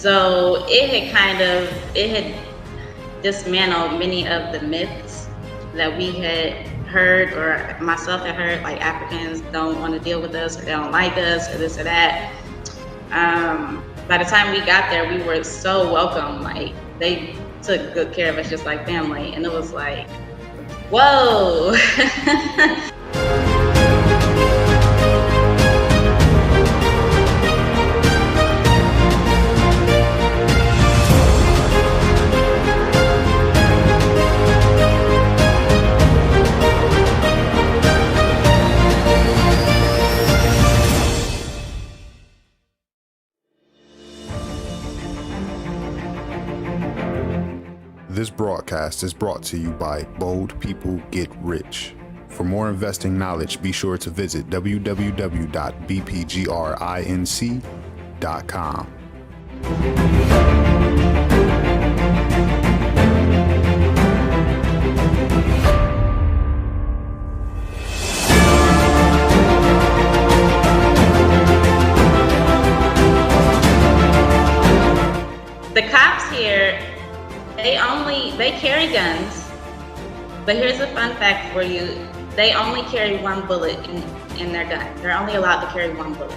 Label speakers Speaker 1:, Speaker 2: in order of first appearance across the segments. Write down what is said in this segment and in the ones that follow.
Speaker 1: So it had dismantled many of the myths that we had heard, or myself had heard, like Africans don't want to deal with us, or they don't like us, or this or that. By the time we got there, we were so welcome. Like, they took good care of us just like family. And it was like, whoa.
Speaker 2: This broadcast is brought to you by Bold People Get Rich. For more investing knowledge, be sure to visit www.bpgrinc.com.
Speaker 1: The cops here, they carry guns, but here's a fun fact for you. They only carry one bullet in their gun. They're only allowed to carry one bullet.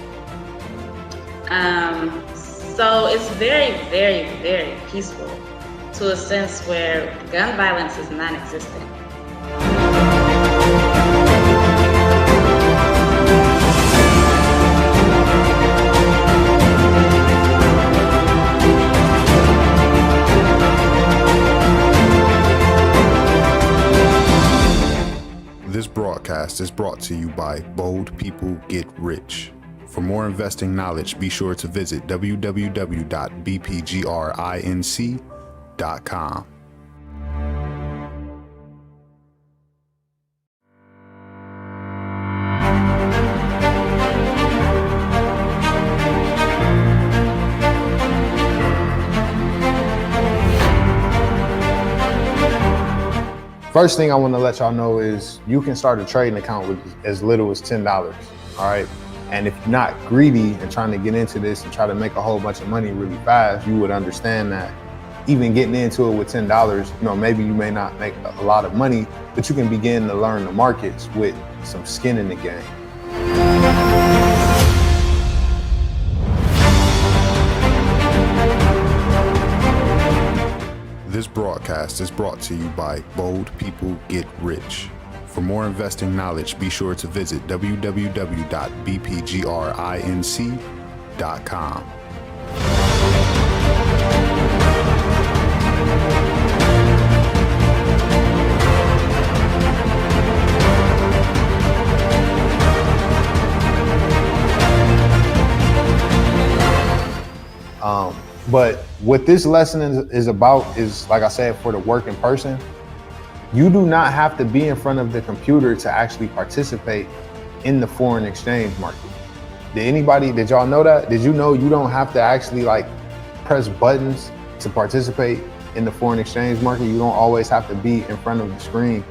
Speaker 1: So it's very, very, very peaceful, to a sense where gun violence is non-existent.
Speaker 2: This broadcast is brought to you by Bold People Get Rich. For more investing knowledge, be sure to visit www.bpgrinc.com.
Speaker 3: First thing I want to let y'all know is you can start a trading account with as little as $10, all right? And if you're not greedy and trying to get into this and try to make a whole bunch of money really fast, you would understand that even getting into it with $10, maybe you may not make a lot of money, but you can begin to learn the markets with some skin in the game.
Speaker 2: This broadcast is brought to you by Bold People Get Rich. For more investing knowledge, be sure to visit www.bpgrinc.com.
Speaker 3: But what this lesson is about is, like I said, for the working person. You do not have to be in front of the computer to actually participate in the foreign exchange market. Did y'all know that? Did you know you don't have to actually press buttons to participate in the foreign exchange market? You don't always have to be in front of the screen.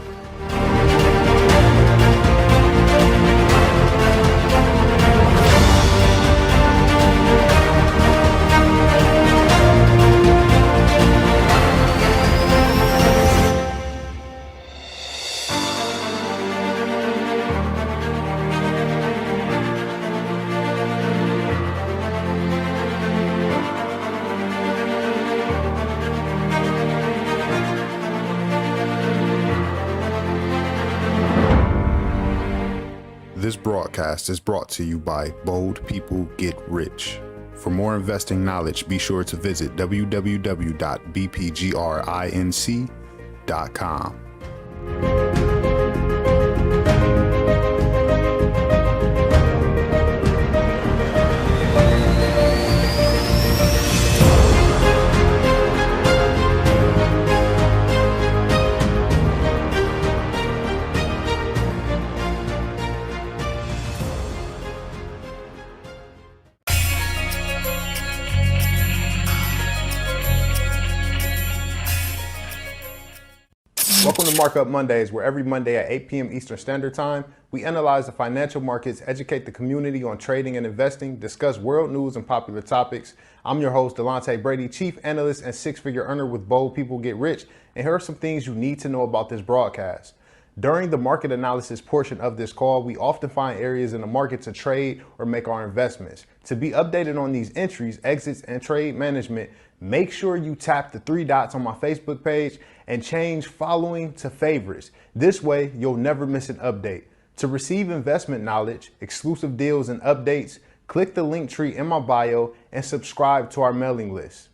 Speaker 2: This broadcast is brought to you by Bold People Get Rich. For more investing knowledge, be sure to visit www.bpgrinc.com. Welcome to to Markup Mondays, where every Monday at 8 p.m. Eastern Standard Time, we analyze the financial markets, educate the community on trading and investing, discuss world news and popular topics. I'm your host, Delonte Brady, chief analyst and six-figure earner with Bold People Get Rich, and here are some things you need to know about this broadcast. During the market analysis portion of this call, we often find areas in the market to trade or make our investments. To be updated on these entries, exits, and trade management, make sure you tap the 3 dots on my Facebook page and change following to favorites. This way, you'll never miss an update. To receive investment knowledge, exclusive deals, and updates, click the link tree in my bio and subscribe to our mailing list.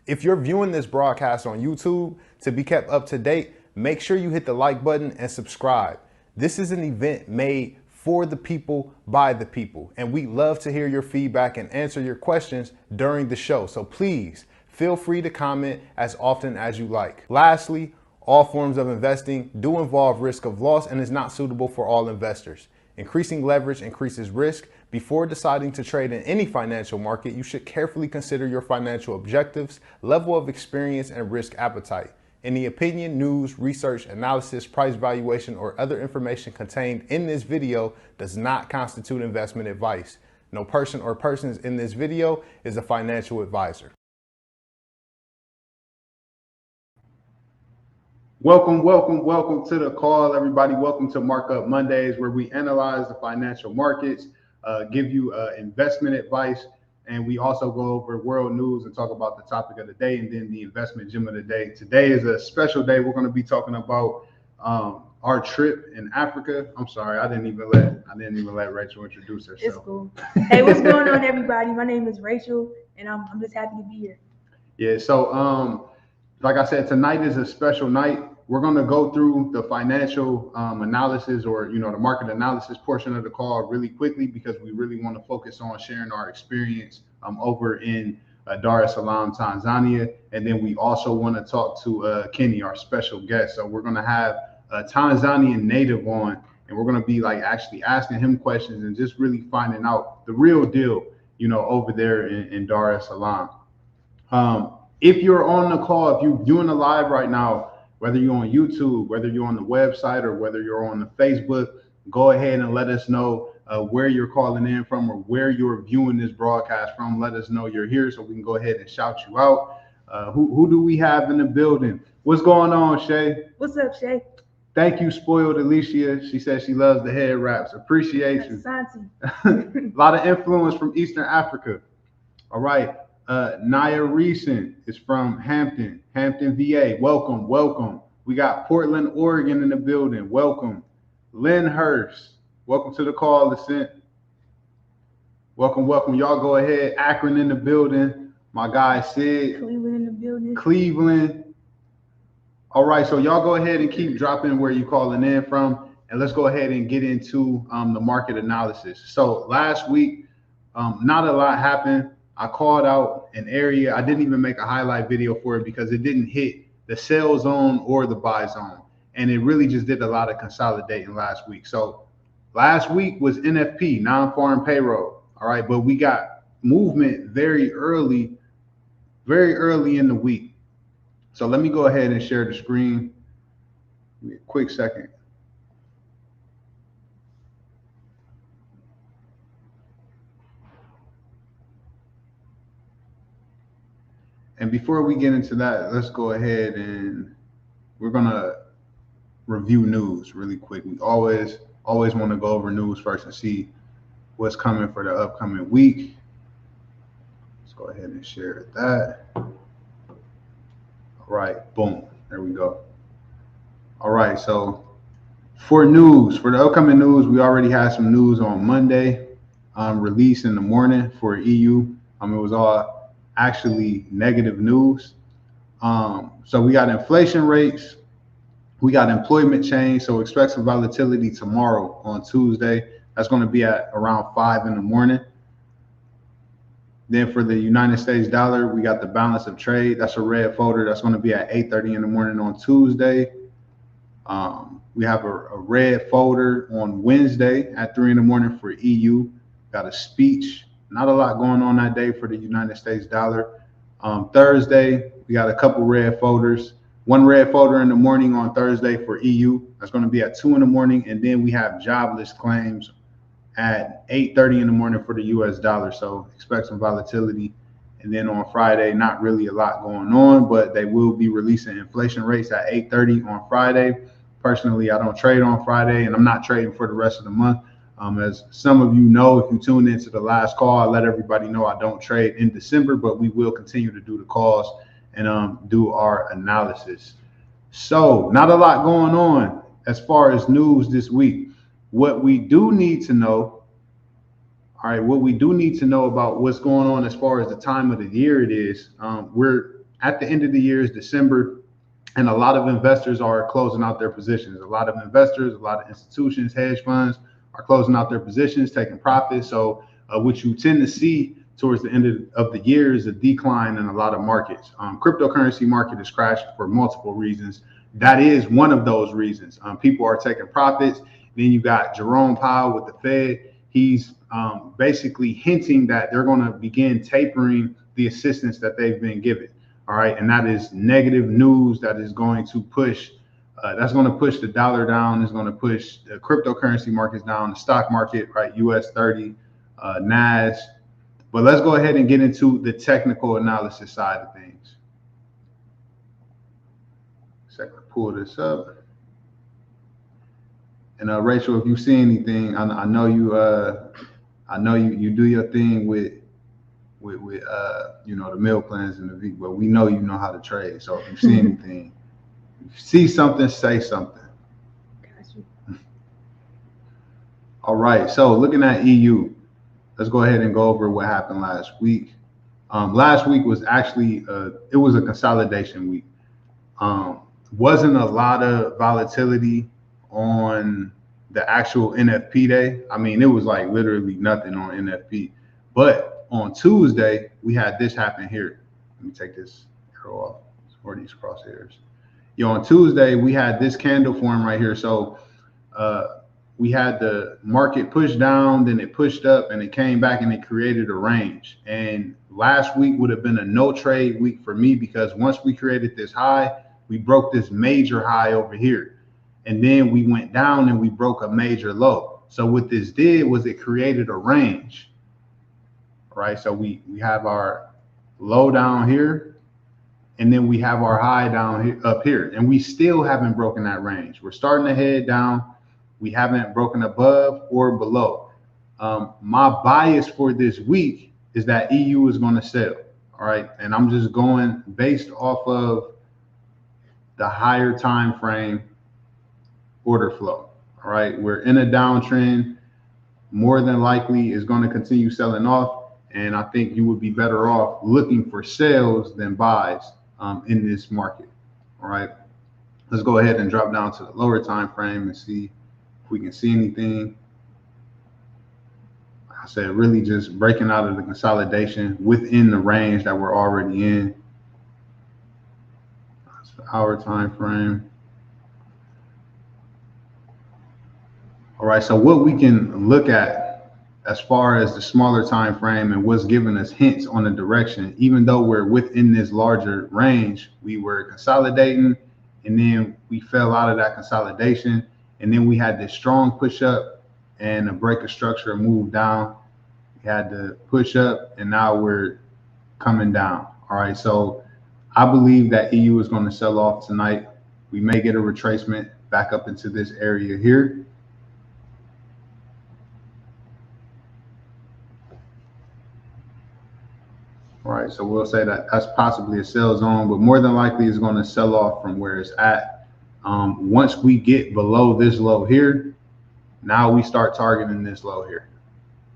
Speaker 2: If you're viewing this broadcast on YouTube, to be kept up to date, make sure you hit the like button and subscribe. This is an event made for the people, by the people, and we love to hear your feedback and answer your questions during the show. So please feel free to comment as often as you like. Lastly, all forms of investing do involve risk of loss and is not suitable for all investors. Increasing leverage increases risk. Before deciding to trade in any financial market, you should carefully consider your financial objectives, level of experience, and risk appetite. Any opinion, news, research, analysis, price valuation, or other information contained in this video does not constitute investment advice. No person or persons in this video is a financial advisor. Welcome to the call, everybody. Welcome to Markup Mondays, where we analyze the financial markets, give you investment advice, and we also go over world news and talk about the topic of the day and then the investment gem of the day. Today is a special day. We're going to be talking about our trip in Africa. I'm sorry, I didn't even let Rachel introduce herself.
Speaker 4: It's cool. Hey, what's going on, everybody? My name is Rachael, and I'm just happy to be here.
Speaker 2: Yeah. So, like I said, tonight is a special night. We're going to go through the financial analysis, or the market analysis portion of the call really quickly, because we really want to focus on sharing our experience over in Dar es Salaam, Tanzania. And then we also want to talk to Kenny, our special guest. So we're going to have a Tanzanian native on, and we're going to be actually asking him questions and just really finding out the real deal, over there in Dar es Salaam. If you're on the call, if you're doing the live right now, whether you're on YouTube, whether you're on the website, or whether you're on the Facebook, go ahead and let us know where you're calling in from or where you're viewing this broadcast from. Let us know you're here so we can go ahead and shout you out. Who do we have in the building? What's going on, Shay?
Speaker 4: What's up, Shay?
Speaker 2: Thank you, Spoiled Alicia. She says she loves the head wraps. Appreciate you. A lot of influence from Eastern Africa. All right. Naya Reeson is from Hampton, VA. Welcome. We got Portland, Oregon in the building. Welcome. Lynn Hurst, welcome to the call, Ascent. Welcome. Y'all go ahead. Akron in the building. My guy Sid.
Speaker 4: Cleveland in the building.
Speaker 2: Cleveland. All right, so y'all go ahead and keep dropping where you calling in from, and let's go ahead and get into the market analysis. So last week, not a lot happened. I called out an area. I didn't even make a highlight video for it because it didn't hit the sell zone or the buy zone. And it really just did a lot of consolidating last week. So last week was NFP, non-farm payroll. All right, but we got movement very early in the week. So let me go ahead and share the screen. Give me a quick second. And before we get into that, let's go ahead and we're gonna review news really quick. We always want to go over news first and see what's coming for the upcoming week. Let's go ahead and share that. All right, boom, there we go. All right, so for the upcoming news, we already had some news on Monday, released in the morning for EU. It was all actually negative news. So we got inflation rates, we got employment change. So expect some volatility tomorrow on Tuesday. That's going to be at around 5 in the morning. Then for the United States dollar, we got the balance of trade. That's a red folder. That's going to be at 8:30 in the morning on Tuesday. We have a red folder on Wednesday at 3 in the morning for EU. Got a speech. Not a lot going on that day for the United States dollar. Thursday, we got a couple red folders.
Speaker 3: one red folder in the morning on Thursday for EU. That's going to be at 2 in the morning. And then we have jobless claims at 8:30 in the morning for the US dollar. So expect some volatility. And then on Friday, not really a lot going on, but they will be releasing inflation rates at 8:30 on Friday. Personally, I don't trade on Friday, and I'm not trading for the rest of the month. As some of you know, if you tuned into the last call, I let everybody know I don't trade in December, but we will continue to do the calls and do our analysis. So not a lot going on as far as news this week. What we do need to know, all right, what we do need to know about what's going on as far as the time of the year it is, we're at the end of the year is December, and a lot of investors are closing out their positions. A lot of investors, a lot of institutions, hedge funds are closing out their positions, taking profits. So what you tend to see towards the end of the year is a decline in a lot of markets. Cryptocurrency market has crashed for multiple reasons. That is one of those reasons. People are taking profits. Then you got Jerome Powell with the Fed. He's basically hinting that they're going to begin tapering the assistance that they've been given. All right, and that is negative news that is going to push. That's going to push the dollar down. It's going to push the cryptocurrency markets down. The stock market, right? US 30, NAS. But let's go ahead and get into the technical analysis side of things. Second, pull this up. And Rachel, if you see anything, I know you do your thing with the meal plans and the week, but we know you know how to trade. So if you see anything, if you see something, say something.
Speaker 4: Got you.
Speaker 3: All right. So looking at EU, let's go ahead and go over what happened last week. Last week was actually it was a consolidation week. Wasn't a lot of volatility on the actual NFP day. I mean, it was like literally nothing on NFP. But on Tuesday, we had this happen here. Let me take this arrow off for these crosshairs. On Tuesday, we had this candle form right here. So we had the market push down, then it pushed up, and it came back and it created a range. And last week would have been a no trade week for me, because once we created this high, we broke this major high over here. And then we went down and we broke a major low. So what this did was it created a range, right? So we have our low down here, and then we have our high down here, up here, and we still haven't broken that range. We're starting to head down. We haven't broken above or below. My bias for this week is that EU is going to sell, all right? And I'm just going based off of the higher time frame order flow, all right? We're in a downtrend. More than likely is going to continue selling off, and I think you would be better off looking for sales than buys in this market, all right? Let's go ahead and drop down to the lower time frame and see if we can see anything. I said really just breaking out of the consolidation within the range that we're already in. That's the hour time frame. All right, so what we can look at as far as the smaller time frame and what's giving us hints on the direction, even though we're within this larger range, we were consolidating, and then we fell out of that consolidation, and then we had this strong push up and a break of structure, move down. We had to push up, and now we're coming down. All right, so I believe that EU is going to sell off tonight. We may get a retracement back up into this area here. All right, so we'll say that that's possibly a sell zone, but more than likely it's going to sell off from where it's at. Once we get below this low here, now we start targeting this low here.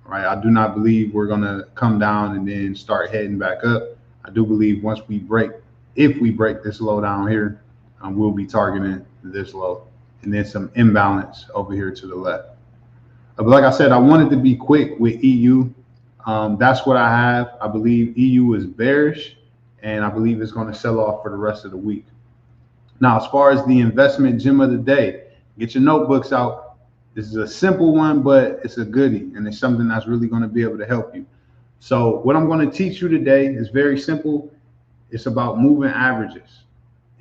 Speaker 3: All right, I do not believe we're going to come down and then start heading back up. I do believe once we break, if we break this low down here, we'll be targeting this low, and then some imbalance over here to the left. But like I said, I wanted to be quick with EU. That's what I have. I believe EU is bearish, and I believe it's going to sell off for the rest of the week. Now, as far as the investment gem of the day, get your notebooks out. This is a simple one, but it's a goodie, and it's something that's really going to be able to help you. So what I'm going to teach you today is very simple. It's about moving averages.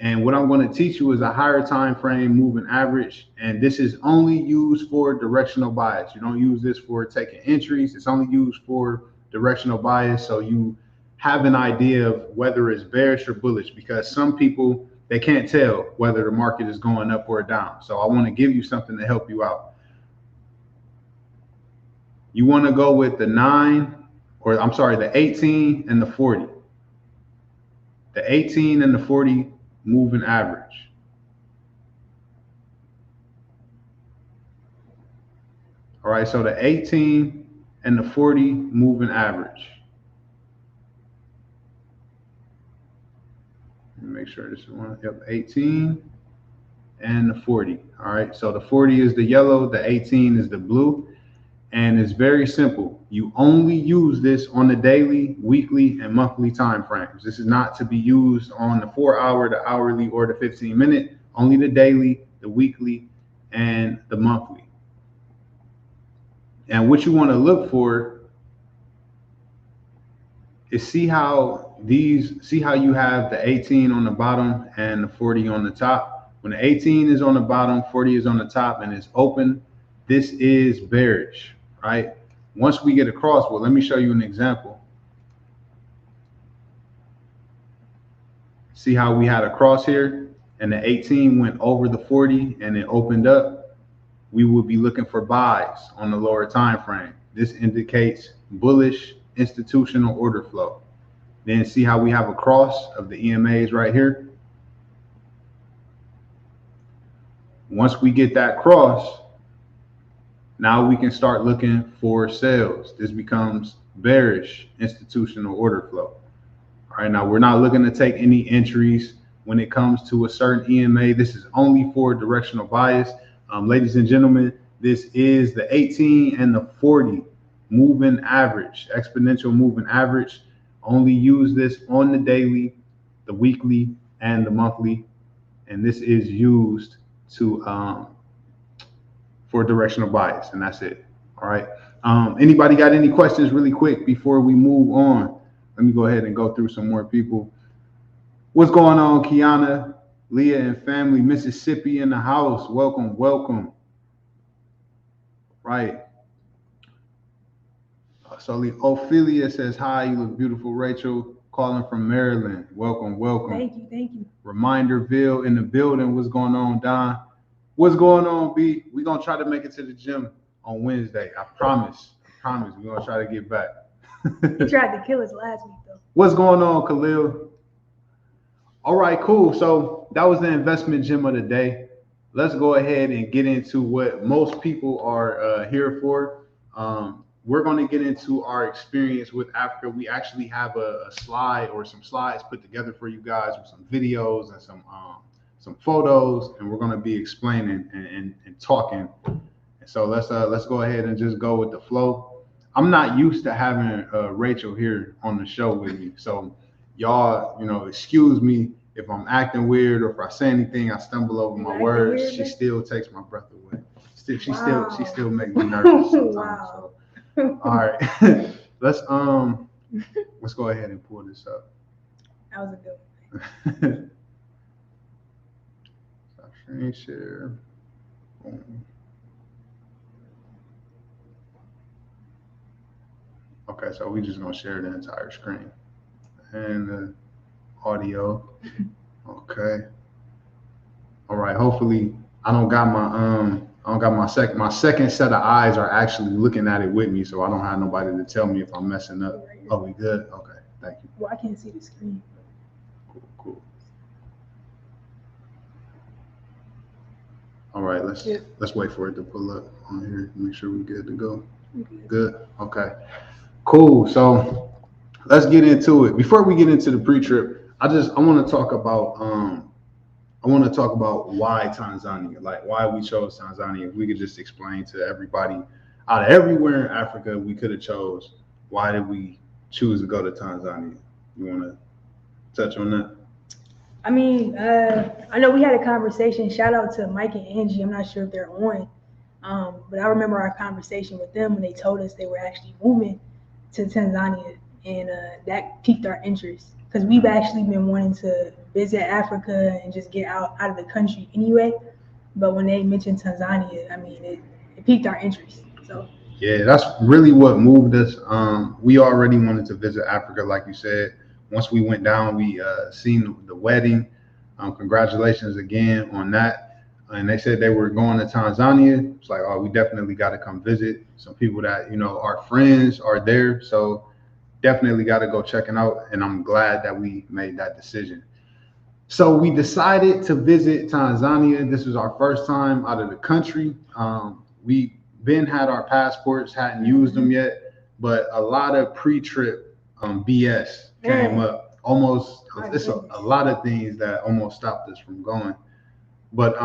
Speaker 3: And what I'm going to teach you is a higher time frame moving average. And this is only used for directional bias. You don't use this for taking entries. It's only used for directional bias. So you have an idea of whether it's bearish or bullish, because some people, they can't tell whether the market is going up or down. So I want to give you something to help you out. You want to go with the 18 and the 40. The 18 and the 40 moving average. All right, so the 18 and the 40 moving average. Let me make sure this is one. Yep, 18 and the 40. All right, so the 40 is the yellow, the 18 is the blue. And it's very simple. You only use this on the daily, weekly, and monthly time frames. This is not to be used on the 4-hour, the hourly, or the 15-minute. Only the daily, the weekly, and the monthly. And what you want to look for is see how you have the 18 on the bottom and the 40 on the top. When the 18 is on the bottom, 40 is on the top, and it's open, this is bearish. Right? Once we get across, well, let me show you an example. See how we had a cross here and the 18 went over the 40 and it opened up. We will be looking for buys on the lower time frame. This indicates bullish institutional order flow. Then see how we have a cross of the EMAs right here. Once we get that cross, now we can start looking for sales. This becomes bearish institutional order flow. All right, now we're not looking to take any entries when it comes to a certain EMA. This is only for directional bias. Ladies and gentlemen, this is the 18 and the 40 moving average, exponential moving average. Only use this on the daily, the weekly, and the monthly. And this is used to for directional bias, and that's it. All right. Anybody got any questions really quick before we move on? Let me go ahead and go through some more people. What's going on, Kiana, Leah, and family? Mississippi in the house. Welcome, welcome. Right. So Ophelia says, hi, you look beautiful. Rachel calling from Maryland. Welcome, welcome.
Speaker 4: Thank you, thank you.
Speaker 3: Reminderville in the building. What's going on, Don? What's going on, B? We're going to try to make it to the gym on Wednesday. I promise. We're going to try to get back.
Speaker 4: He tried to kill us last week, though.
Speaker 3: What's going on, Khalil? All right, cool. So that was the investment gem of the day. Let's go ahead and get into what most people are here for. We're going to get into our experience with Africa. We actually have a slide or some slides put together for you guys with some videos and some photos, and we're going to be explaining and talking. So let's go ahead and just go with the flow. I'm not used to having Rachel here on the show with me, so y'all, excuse me if I'm acting weird or if I say anything, I stumble over my words. She still takes my breath away. She still makes me nervous sometimes.
Speaker 4: Wow.
Speaker 3: So. All right, let's go ahead and pull this up.
Speaker 4: That was a good one.
Speaker 3: Screen share. Boom. Okay, so we're just gonna share the entire screen and the audio. Okay. All right. Hopefully, I don't got my second set of eyes are actually looking at it with me, so I don't have nobody to tell me if I'm messing up. Oh, we good? Okay. Thank you.
Speaker 4: Well, I can't see the screen.
Speaker 3: Cool. All right, let's wait for it to pull up on here. Make sure we're good to go. Good. Okay. Cool. So let's get into it. Before we get into the pre-trip, I want to talk about why Tanzania, like why we chose Tanzania. If we could just explain to everybody out of everywhere in Africa we could have chose, why did we choose to go to Tanzania? You want to touch on that?
Speaker 4: I mean, I know we had a conversation. Shout out to Mike and Angie. I'm not sure if they're on, but I remember our conversation with them when they told us they were actually moving to Tanzania. and that piqued our interest because we've actually been wanting to visit Africa and just get out of the country anyway. But when they mentioned Tanzania, I mean, it piqued our interest. So
Speaker 3: Yeah, that's really what moved us. We already wanted to visit Africa, like you said. Once we went down, we seen the wedding. Congratulations again on that. And they said they were going to Tanzania. It's like, oh, we definitely got to come visit. Some people that, you know, our friends are there. So definitely got to go check it out. And I'm glad that we made that decision. So we decided to visit Tanzania. This was our first time out of the country. We been had our passports, hadn't used them yet, but a lot of pre-trip BS came up. Almost, it's a lot of things that almost stopped us from going. But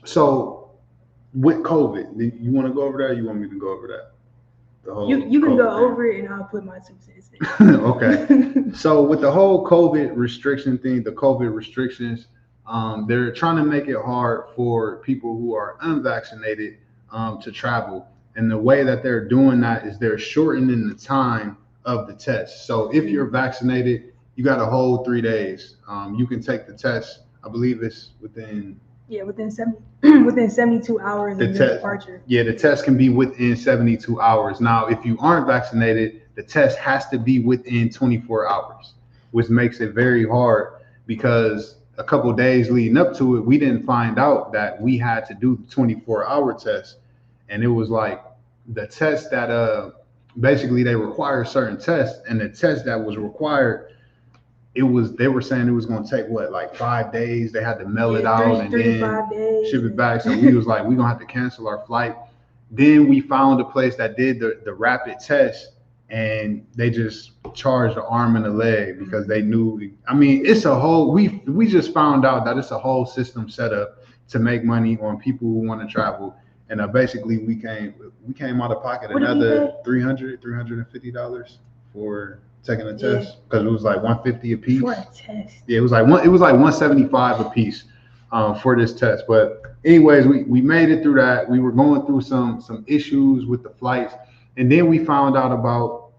Speaker 3: so with COVID, you want to go over that? Or you want me to go over that? The whole
Speaker 4: you can
Speaker 3: COVID
Speaker 4: go
Speaker 3: thing?
Speaker 4: over it, and I'll put my 2 cents in.
Speaker 3: Okay. So with the whole COVID restriction thing, the COVID restrictions, they're trying to make it hard for people who are unvaccinated to travel. And the way that they're doing that is they're shortening the time of the test. So if you're vaccinated, you got a whole 3 days. You can take the test. I believe it's within.
Speaker 4: Yeah, within 72 hours of your departure.
Speaker 3: Yeah, the test can be within 72 hours. Now, if you aren't vaccinated, the test has to be within 24 hours, which makes it very hard because a couple of days leading up to it, we didn't find out that we had to do the 24-hour test. And it was like the test that basically they require certain tests, and the test that was required, they were saying it was going to take like 5 days. They had to mail it out and then ship it back. So we was like, we're going to have to cancel our flight. Then we found a place that did the rapid test, and they just charged an arm and a leg because they knew. I mean, it's a whole. We just found out that it's a whole system set up to make money on people who want to travel. And basically, we came out of pocket another $350 for taking a test because it was like $150 a piece.
Speaker 4: For a test.
Speaker 3: Yeah, it was like $175 a piece for this test. But anyways, we made it through that. We were going through some issues with the flights, and then we found out about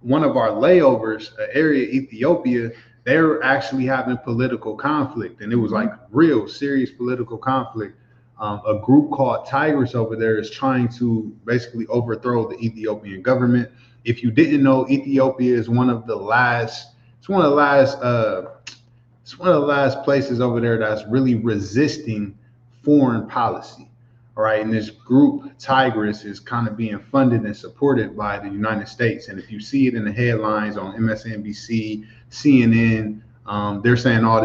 Speaker 3: one of our layovers, area Ethiopia. They were actually having political conflict, and it was like real serious political conflict. A group called Tigers over there is trying to basically overthrow the Ethiopian government. If you didn't know, Ethiopia is one of the last places over there that's really resisting foreign policy. All right. And this group, Tigris, is kind of being funded and supported by the United States. And if you see it in the headlines on MSNBC, CNN, they're saying all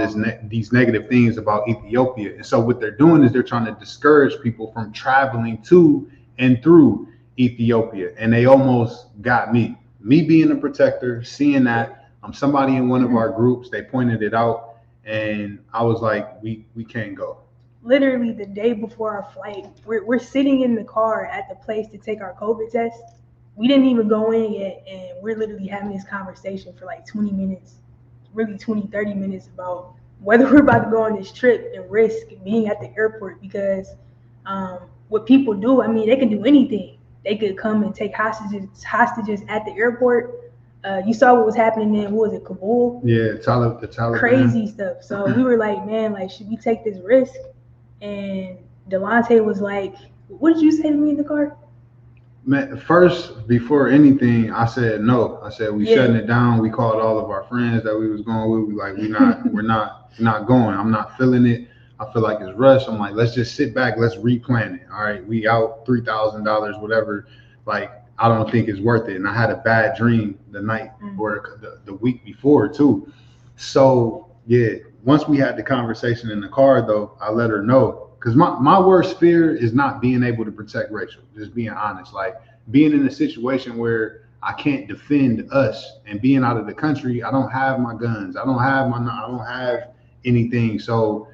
Speaker 3: these negative things about Ethiopia. And so what they're doing is they're trying to discourage people from traveling to and through Ethiopia. And they almost got me being a protector, seeing that somebody in one of our groups, they pointed it out, and I was like, we can't go.
Speaker 4: Literally the day before our flight, we're sitting in the car at the place to take our COVID test. We didn't even go in yet, and we're literally having this conversation for like 20 minutes, really 20, 30 minutes about whether we're about to go on this trip and risk being at the airport because what people do, I mean, they can do anything. They could come and take hostages at the airport. You saw what was happening in, what was it, Kabul?
Speaker 3: Yeah, the Taliban.
Speaker 4: Crazy stuff. So we were like, man, like, should we take this risk? And Delonte was like, what did you say to me in the car?
Speaker 3: Man, first, before anything, I said no. I said we shutting it down. We called all of our friends that we was going with. We like, we're not going. I'm not feeling it. I feel like it's rushed. I'm like, let's just sit back. Let's replan it. All right, we out $3,000, whatever. Like, I don't think it's worth it. And I had a bad dream the night or the week before too. So yeah, once we had the conversation in the car though, I let her know. Because my worst fear is not being able to protect Rachael, just being honest. Like being in a situation where I can't defend us and being out of the country, I don't have my guns. I don't have anything. So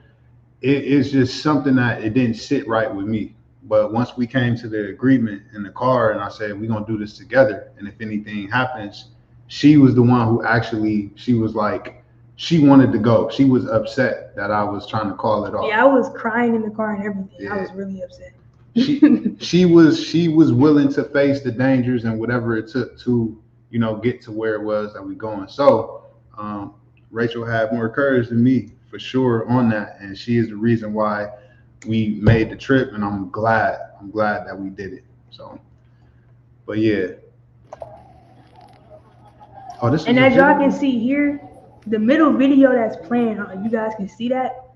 Speaker 3: it's just something that it didn't sit right with me. But once we came to the agreement in the car and I said, we're going to do this together. And if anything happens, she was the one who actually, she was like, she wanted to go. She was upset that I was trying to call it off.
Speaker 4: Yeah, I was crying in the car and everything. Yeah. I was really upset.
Speaker 3: She was willing to face the dangers and whatever it took to get to where it was that we going. So Rachel had more courage than me for sure on that, and she is the reason why we made the trip, and I'm glad that we did it. So, but yeah. Oh, this
Speaker 4: And
Speaker 3: is
Speaker 4: as y'all can see here, the middle video that's playing, you guys can see that.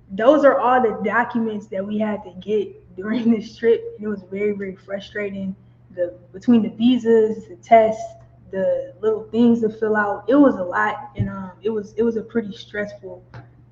Speaker 4: Those are all the documents that we had to get during this trip. And it was very, very frustrating. Between the visas, the tests, the little things to fill out, it was a lot, and it was a pretty stressful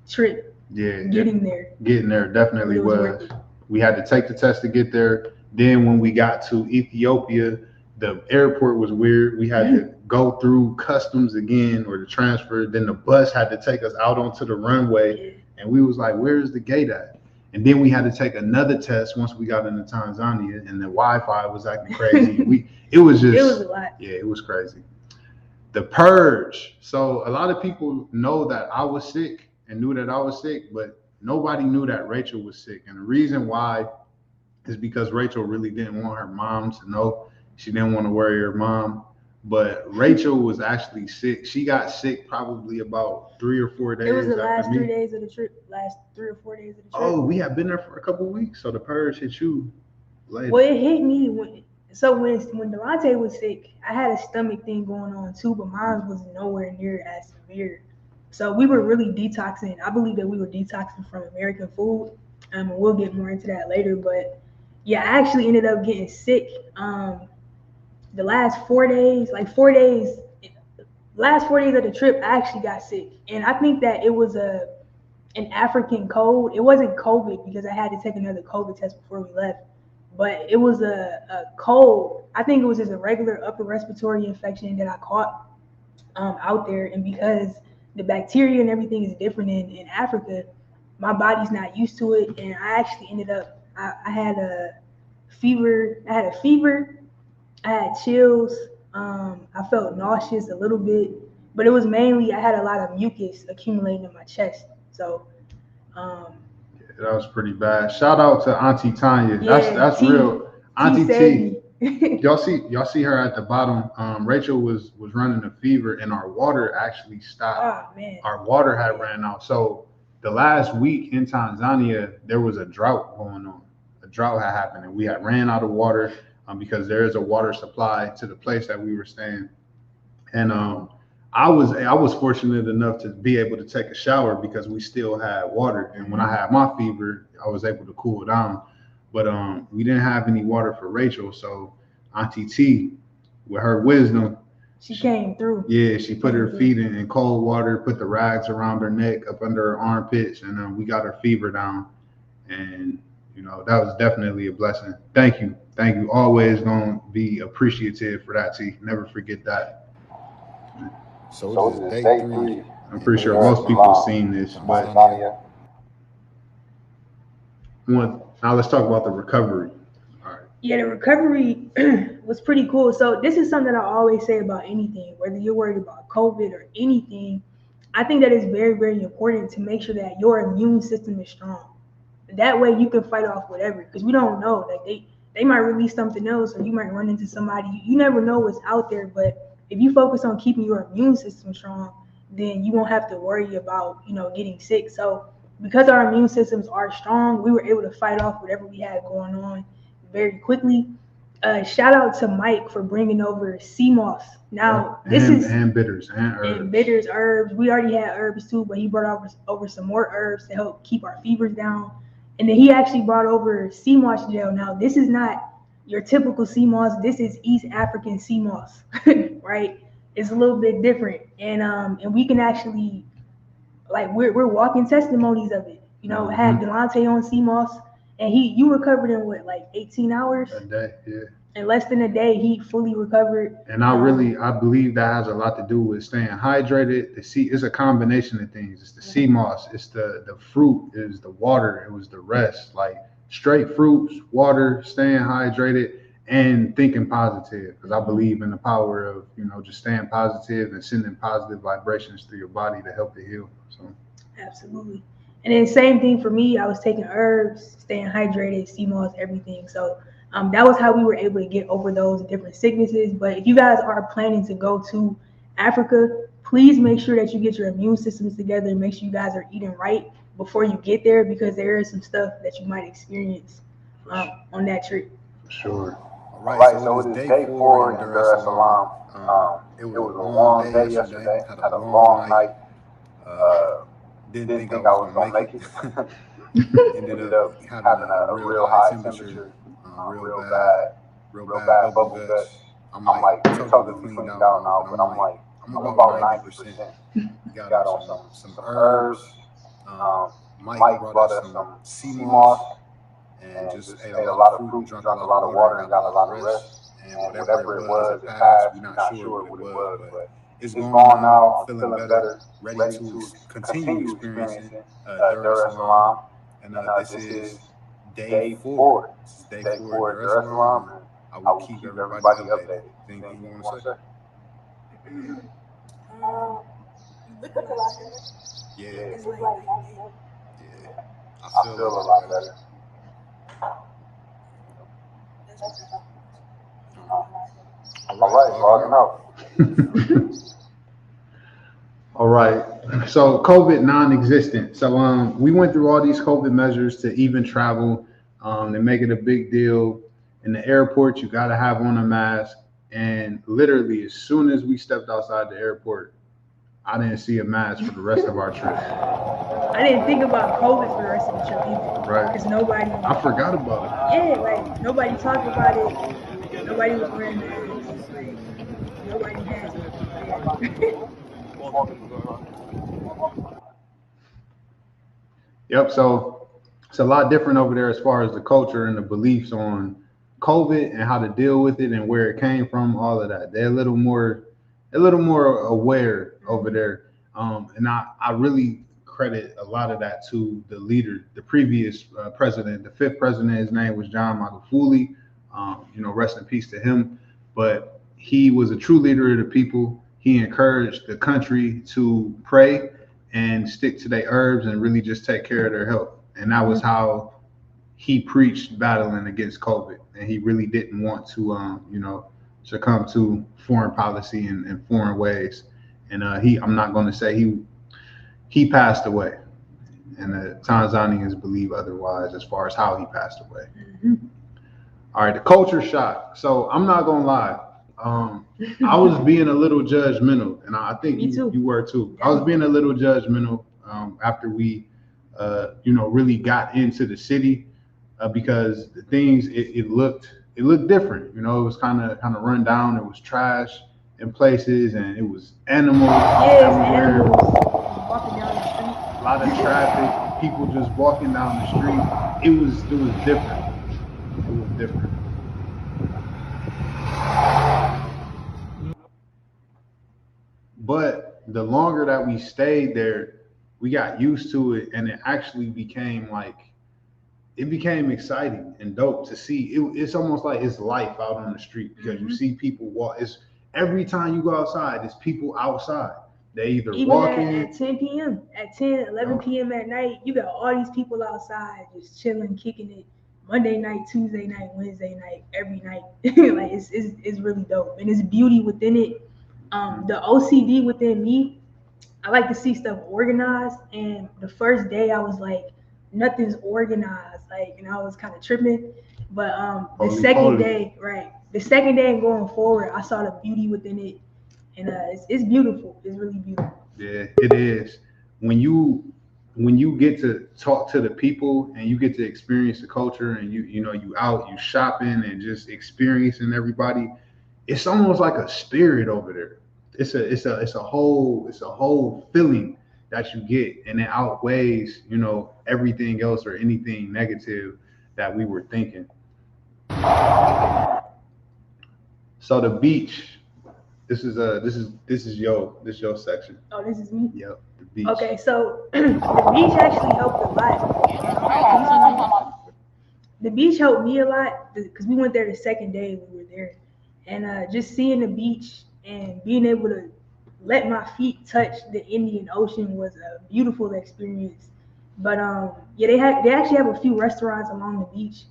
Speaker 4: trip.
Speaker 3: Yeah,
Speaker 4: getting there.
Speaker 3: Getting there definitely was. We had to take the test to get there. Then when we got to Ethiopia, the airport was weird. We had to go through customs again, or the transfer. Then the bus had to take us out onto the runway, and we was like, "Where's the gate at?" And then we had to take another test once we got into Tanzania, and the Wi-Fi was acting crazy. It was a lot. Yeah, it was crazy. The purge. So a lot of people know that I was sick and knew that I was sick, but nobody knew that Rachel was sick. And the reason why is because Rachel really didn't want her mom to know. She didn't want to worry her mom. But Rachel was actually sick. She got sick probably about 3 or 4 days.
Speaker 4: It was the last 3 days of the trip. Last 3 or 4 days of the trip.
Speaker 3: Oh, we had been there for a couple of weeks, so the purge hit you later.
Speaker 4: Well, it hit me when Delonte was sick. I had a stomach thing going on too, but mine was nowhere near as severe. So we were really detoxing. I believe that we were detoxing from American food. And we'll get more into that later. But yeah, I actually ended up getting sick. The last 4 days, last 4 days of the trip, I actually got sick. And I think that it was an African cold. It wasn't COVID because I had to take another COVID test before we left. But it was a cold. I think it was just a regular upper respiratory infection that I caught out there. And because the bacteria and everything is different in Africa, my body's not used to it. And I actually ended up, I had a fever. I had chills. I felt nauseous a little bit, but it was mainly I had a lot of mucus accumulating in my chest. So,
Speaker 3: yeah, that was pretty bad. Shout out to Auntie Tanya. That's real. Auntie T. Y'all see her at the bottom. Rachel was running a fever, and our water actually stopped.
Speaker 4: Oh man.
Speaker 3: Our water had ran out. So the last week in Tanzania, there was a drought going on. A drought had happened, and we had ran out of water. Because there is a water supply to the place that we were staying, and I was fortunate enough to be able to take a shower because we still had water. And when I had my fever, I was able to cool down. But we didn't have any water for Rachel, so Auntie T, with her wisdom,
Speaker 4: she came through.
Speaker 3: Yeah, she put her feet in cold water, put the rags around her neck, up under her armpits, and we got her fever down. And that was definitely a blessing. Thank you. Always gonna be appreciative for that, T. Never forget that.
Speaker 2: So this is day 3.
Speaker 3: I'm pretty sure most people have seen this, but now let's talk about the recovery. All right.
Speaker 4: Yeah, the recovery was pretty cool. So this is something I always say about anything, whether you're worried about COVID or anything. I think that it's very, very important to make sure that your immune system is strong. That way you can fight off whatever, because we don't know. Like they might release something else, or you might run into somebody. You never know what's out there. But if you focus on keeping your immune system strong, then you won't have to worry about getting sick. So because our immune systems are strong, we were able to fight off whatever we had going on very quickly. Shout out to Mike for bringing over sea moss. Now
Speaker 3: and bitters
Speaker 4: herbs. We already had herbs too, but he brought over some more herbs to help keep our fevers down. And then he actually brought over sea moss gel. Now, this is not your typical sea moss. This is East African sea moss, right? It's a little bit different. And we can actually, we're walking testimonies of it. Had Delonte on sea moss, and you recovered in 18 hours?
Speaker 3: A day, yeah.
Speaker 4: In less than a day, he fully recovered.
Speaker 3: And I believe that has a lot to do with staying hydrated. It's a combination of things. It's the sea moss, it's the fruit, it's the water, it was the rest. Like straight fruits, water, staying hydrated, and thinking positive. Because I believe in the power of just staying positive and sending positive vibrations through your body to help it heal. So
Speaker 4: absolutely. And then same thing for me. I was taking herbs, staying hydrated, sea moss, everything. So That was how we were able to get over those different sicknesses. But if you guys are planning to go to Africa, please make sure that you get your immune systems together and make sure you guys are eating right before you get there, because there is some stuff that you might experience on that trip.
Speaker 3: Sure.
Speaker 2: All
Speaker 3: All
Speaker 2: right,
Speaker 3: right,
Speaker 2: so
Speaker 3: so
Speaker 2: it
Speaker 3: it
Speaker 2: is
Speaker 3: is
Speaker 2: day
Speaker 3: day
Speaker 2: 4 in
Speaker 3: four in
Speaker 2: Dar es
Speaker 3: Dar es
Speaker 2: Salaam.
Speaker 3: Salaam.
Speaker 2: It was
Speaker 3: It
Speaker 2: a
Speaker 3: was a
Speaker 2: long
Speaker 3: long
Speaker 2: day
Speaker 3: day
Speaker 2: yesterday.
Speaker 3: yesterday.
Speaker 2: Had a
Speaker 3: Had a
Speaker 2: long
Speaker 3: long
Speaker 2: night.
Speaker 3: night.
Speaker 2: Didn't
Speaker 3: Didn't
Speaker 2: think I
Speaker 3: think I
Speaker 2: was
Speaker 3: was
Speaker 2: gonna
Speaker 3: gonna
Speaker 2: make it.
Speaker 3: make it.
Speaker 2: Ended
Speaker 3: Ended
Speaker 2: up
Speaker 3: up
Speaker 2: having
Speaker 3: having
Speaker 2: a
Speaker 3: a
Speaker 2: real
Speaker 3: real
Speaker 2: high
Speaker 3: high
Speaker 2: temperature,
Speaker 3: temperature,
Speaker 2: real
Speaker 3: real
Speaker 2: bad,
Speaker 3: bad,
Speaker 2: real
Speaker 3: real
Speaker 2: bad
Speaker 3: bad
Speaker 2: bubble
Speaker 3: bubble
Speaker 2: guts.
Speaker 3: guts.
Speaker 2: I'm
Speaker 3: I'm
Speaker 2: like
Speaker 3: like
Speaker 2: totally
Speaker 3: totally
Speaker 2: cleaned
Speaker 3: cleaned
Speaker 2: out
Speaker 3: out
Speaker 2: now, but
Speaker 3: now, but
Speaker 2: I'm
Speaker 3: I'm
Speaker 2: about
Speaker 3: about
Speaker 2: 90%.
Speaker 3: 90%.
Speaker 2: Got on
Speaker 3: Got on
Speaker 2: some
Speaker 3: some
Speaker 2: herbs.
Speaker 3: herbs.
Speaker 2: Um, Mike
Speaker 3: Mike
Speaker 2: brought
Speaker 3: brought
Speaker 2: us
Speaker 3: us
Speaker 2: some
Speaker 3: some
Speaker 2: sea
Speaker 3: sea
Speaker 2: moss
Speaker 3: moss
Speaker 2: and
Speaker 3: and
Speaker 2: just
Speaker 3: just
Speaker 2: ate a
Speaker 3: ate a
Speaker 2: lot of
Speaker 3: lot of
Speaker 2: fruit and
Speaker 3: fruit and
Speaker 2: drank a
Speaker 3: drank a
Speaker 2: lot of
Speaker 3: lot of
Speaker 2: water and
Speaker 3: water and
Speaker 2: got a
Speaker 3: got a
Speaker 2: lot of
Speaker 3: lot of
Speaker 2: rest.
Speaker 3: rest.
Speaker 2: And
Speaker 3: And
Speaker 2: whatever it
Speaker 3: whatever it
Speaker 2: was,
Speaker 3: was,
Speaker 2: it
Speaker 3: it
Speaker 2: passed. We're
Speaker 3: passed.
Speaker 2: not
Speaker 3: We're not
Speaker 2: sure
Speaker 3: sure
Speaker 2: what it
Speaker 3: what it
Speaker 2: was,
Speaker 3: was,
Speaker 2: but
Speaker 3: but
Speaker 2: it's
Speaker 3: it's
Speaker 2: gone
Speaker 3: gone
Speaker 2: now.
Speaker 3: now.
Speaker 2: I'm
Speaker 3: I'm
Speaker 2: feeling
Speaker 3: feeling
Speaker 2: better,
Speaker 3: better,
Speaker 2: ready
Speaker 3: ready
Speaker 2: to
Speaker 3: to
Speaker 2: continue
Speaker 3: continue
Speaker 2: experiencing
Speaker 3: experiencing
Speaker 2: Dar es
Speaker 3: Dar es
Speaker 2: Salaam.
Speaker 3: Salaam.
Speaker 2: And
Speaker 3: And
Speaker 2: this
Speaker 3: this
Speaker 2: is
Speaker 3: is
Speaker 2: day
Speaker 3: day
Speaker 2: 4.
Speaker 3: four.
Speaker 2: This is day
Speaker 3: Day
Speaker 2: 4 in
Speaker 3: four at
Speaker 2: Dar es
Speaker 3: Dar es
Speaker 2: Salaam,
Speaker 3: Salaam,
Speaker 2: and
Speaker 3: and
Speaker 2: I
Speaker 3: I
Speaker 2: will
Speaker 3: will
Speaker 2: keep
Speaker 3: keep
Speaker 2: everybody
Speaker 3: everybody
Speaker 2: updated.
Speaker 3: updated.
Speaker 2: Anything you
Speaker 3: Anything you
Speaker 2: want to
Speaker 3: want
Speaker 2: say?
Speaker 3: to say?
Speaker 4: You look a lot better.
Speaker 2: Yeah,
Speaker 3: Yeah,
Speaker 4: It's like night and day.
Speaker 2: yeah. I
Speaker 3: I
Speaker 2: feel a
Speaker 3: feel a
Speaker 2: lot
Speaker 3: lot
Speaker 2: better.
Speaker 3: better.
Speaker 4: That's what I feel.
Speaker 2: All
Speaker 3: All
Speaker 2: right,
Speaker 3: right,
Speaker 2: logging
Speaker 3: logging
Speaker 2: out.
Speaker 3: out.
Speaker 2: All right. So COVID non-existent. So we went through all these COVID measures to even travel. They make it a big deal. In the airport, you gotta have on a mask. And literally, as soon as we stepped outside the airport, I didn't see a mask for the rest of our trip.
Speaker 4: I didn't think about COVID for the rest of the trip either.
Speaker 2: Right.
Speaker 4: Because nobody,
Speaker 2: I forgot about
Speaker 4: yeah, like nobody talked about it. Nobody was wearing masks. Like nobody had to be prepared.
Speaker 2: it. Yep. So it's a lot different over there as far as the culture and the beliefs on COVID and how to deal with it and where it came from. All of that. They're a little more aware over there. And I really credit a lot of that to the leader, the previous president, the 5th president. His name was John Magufuli. Rest in peace to him. But he was a true leader of the people. He encouraged the country to pray and stick to their herbs and really just take care of their health. And that was how he preached battling against COVID. And he really didn't want to, succumb to foreign policy and foreign ways. And I'm not going to say he passed away, and the Tanzanians believe otherwise as far as how he passed away.
Speaker 4: Mhm.
Speaker 2: All right, the culture shock. So I'm not gonna lie, I was being a little judgmental, and I think
Speaker 4: Me too.
Speaker 2: you were too. I was being a little judgmental after we, really got into the city because the things it looked different. It was kind of run down. It was trash in places, and it was animals
Speaker 4: Yes,
Speaker 2: everywhere.
Speaker 4: animals walking down the street.
Speaker 2: A lot of traffic, people just walking down the street. It was different. It was different. But the longer that we stayed there, we got used to it, and it actually became it became exciting and dope to see. It's almost like it's life out on the street because you
Speaker 4: Mhm.
Speaker 2: see people walk. It's every time you go outside, there's people outside. They either
Speaker 4: Even
Speaker 2: walking.
Speaker 4: at 10 p.m., at 10, 11 p.m. at night, you got all these people outside just chilling, kicking it. Monday night, Tuesday night, Wednesday night, every night. Like it's really dope. And it's beauty within it. The OCD within me, I like to see stuff organized. And the first day I was like, nothing's organized. Like, and I was kind of tripping. But the
Speaker 2: Holy
Speaker 4: second
Speaker 2: poly.
Speaker 4: day, right? The second day and going forward, I saw the beauty within it. And it's beautiful. It's really beautiful.
Speaker 2: Yeah, it is. When you get to talk to the people and you get to experience the culture and you out, you shopping and just experiencing everybody, it's almost like a spirit over there. It's a whole feeling that you get, and it outweighs, everything else or anything negative that we were thinking. So the beach, this is your section.
Speaker 4: Oh, this is me.
Speaker 2: Yep, the beach.
Speaker 4: Okay, so the beach actually helped a lot. The beach helped me a lot because we went there the second day we were there, and just seeing the beach and being able to let my feet touch the Indian Ocean was a beautiful experience. But yeah, they actually have a few restaurants along the beach,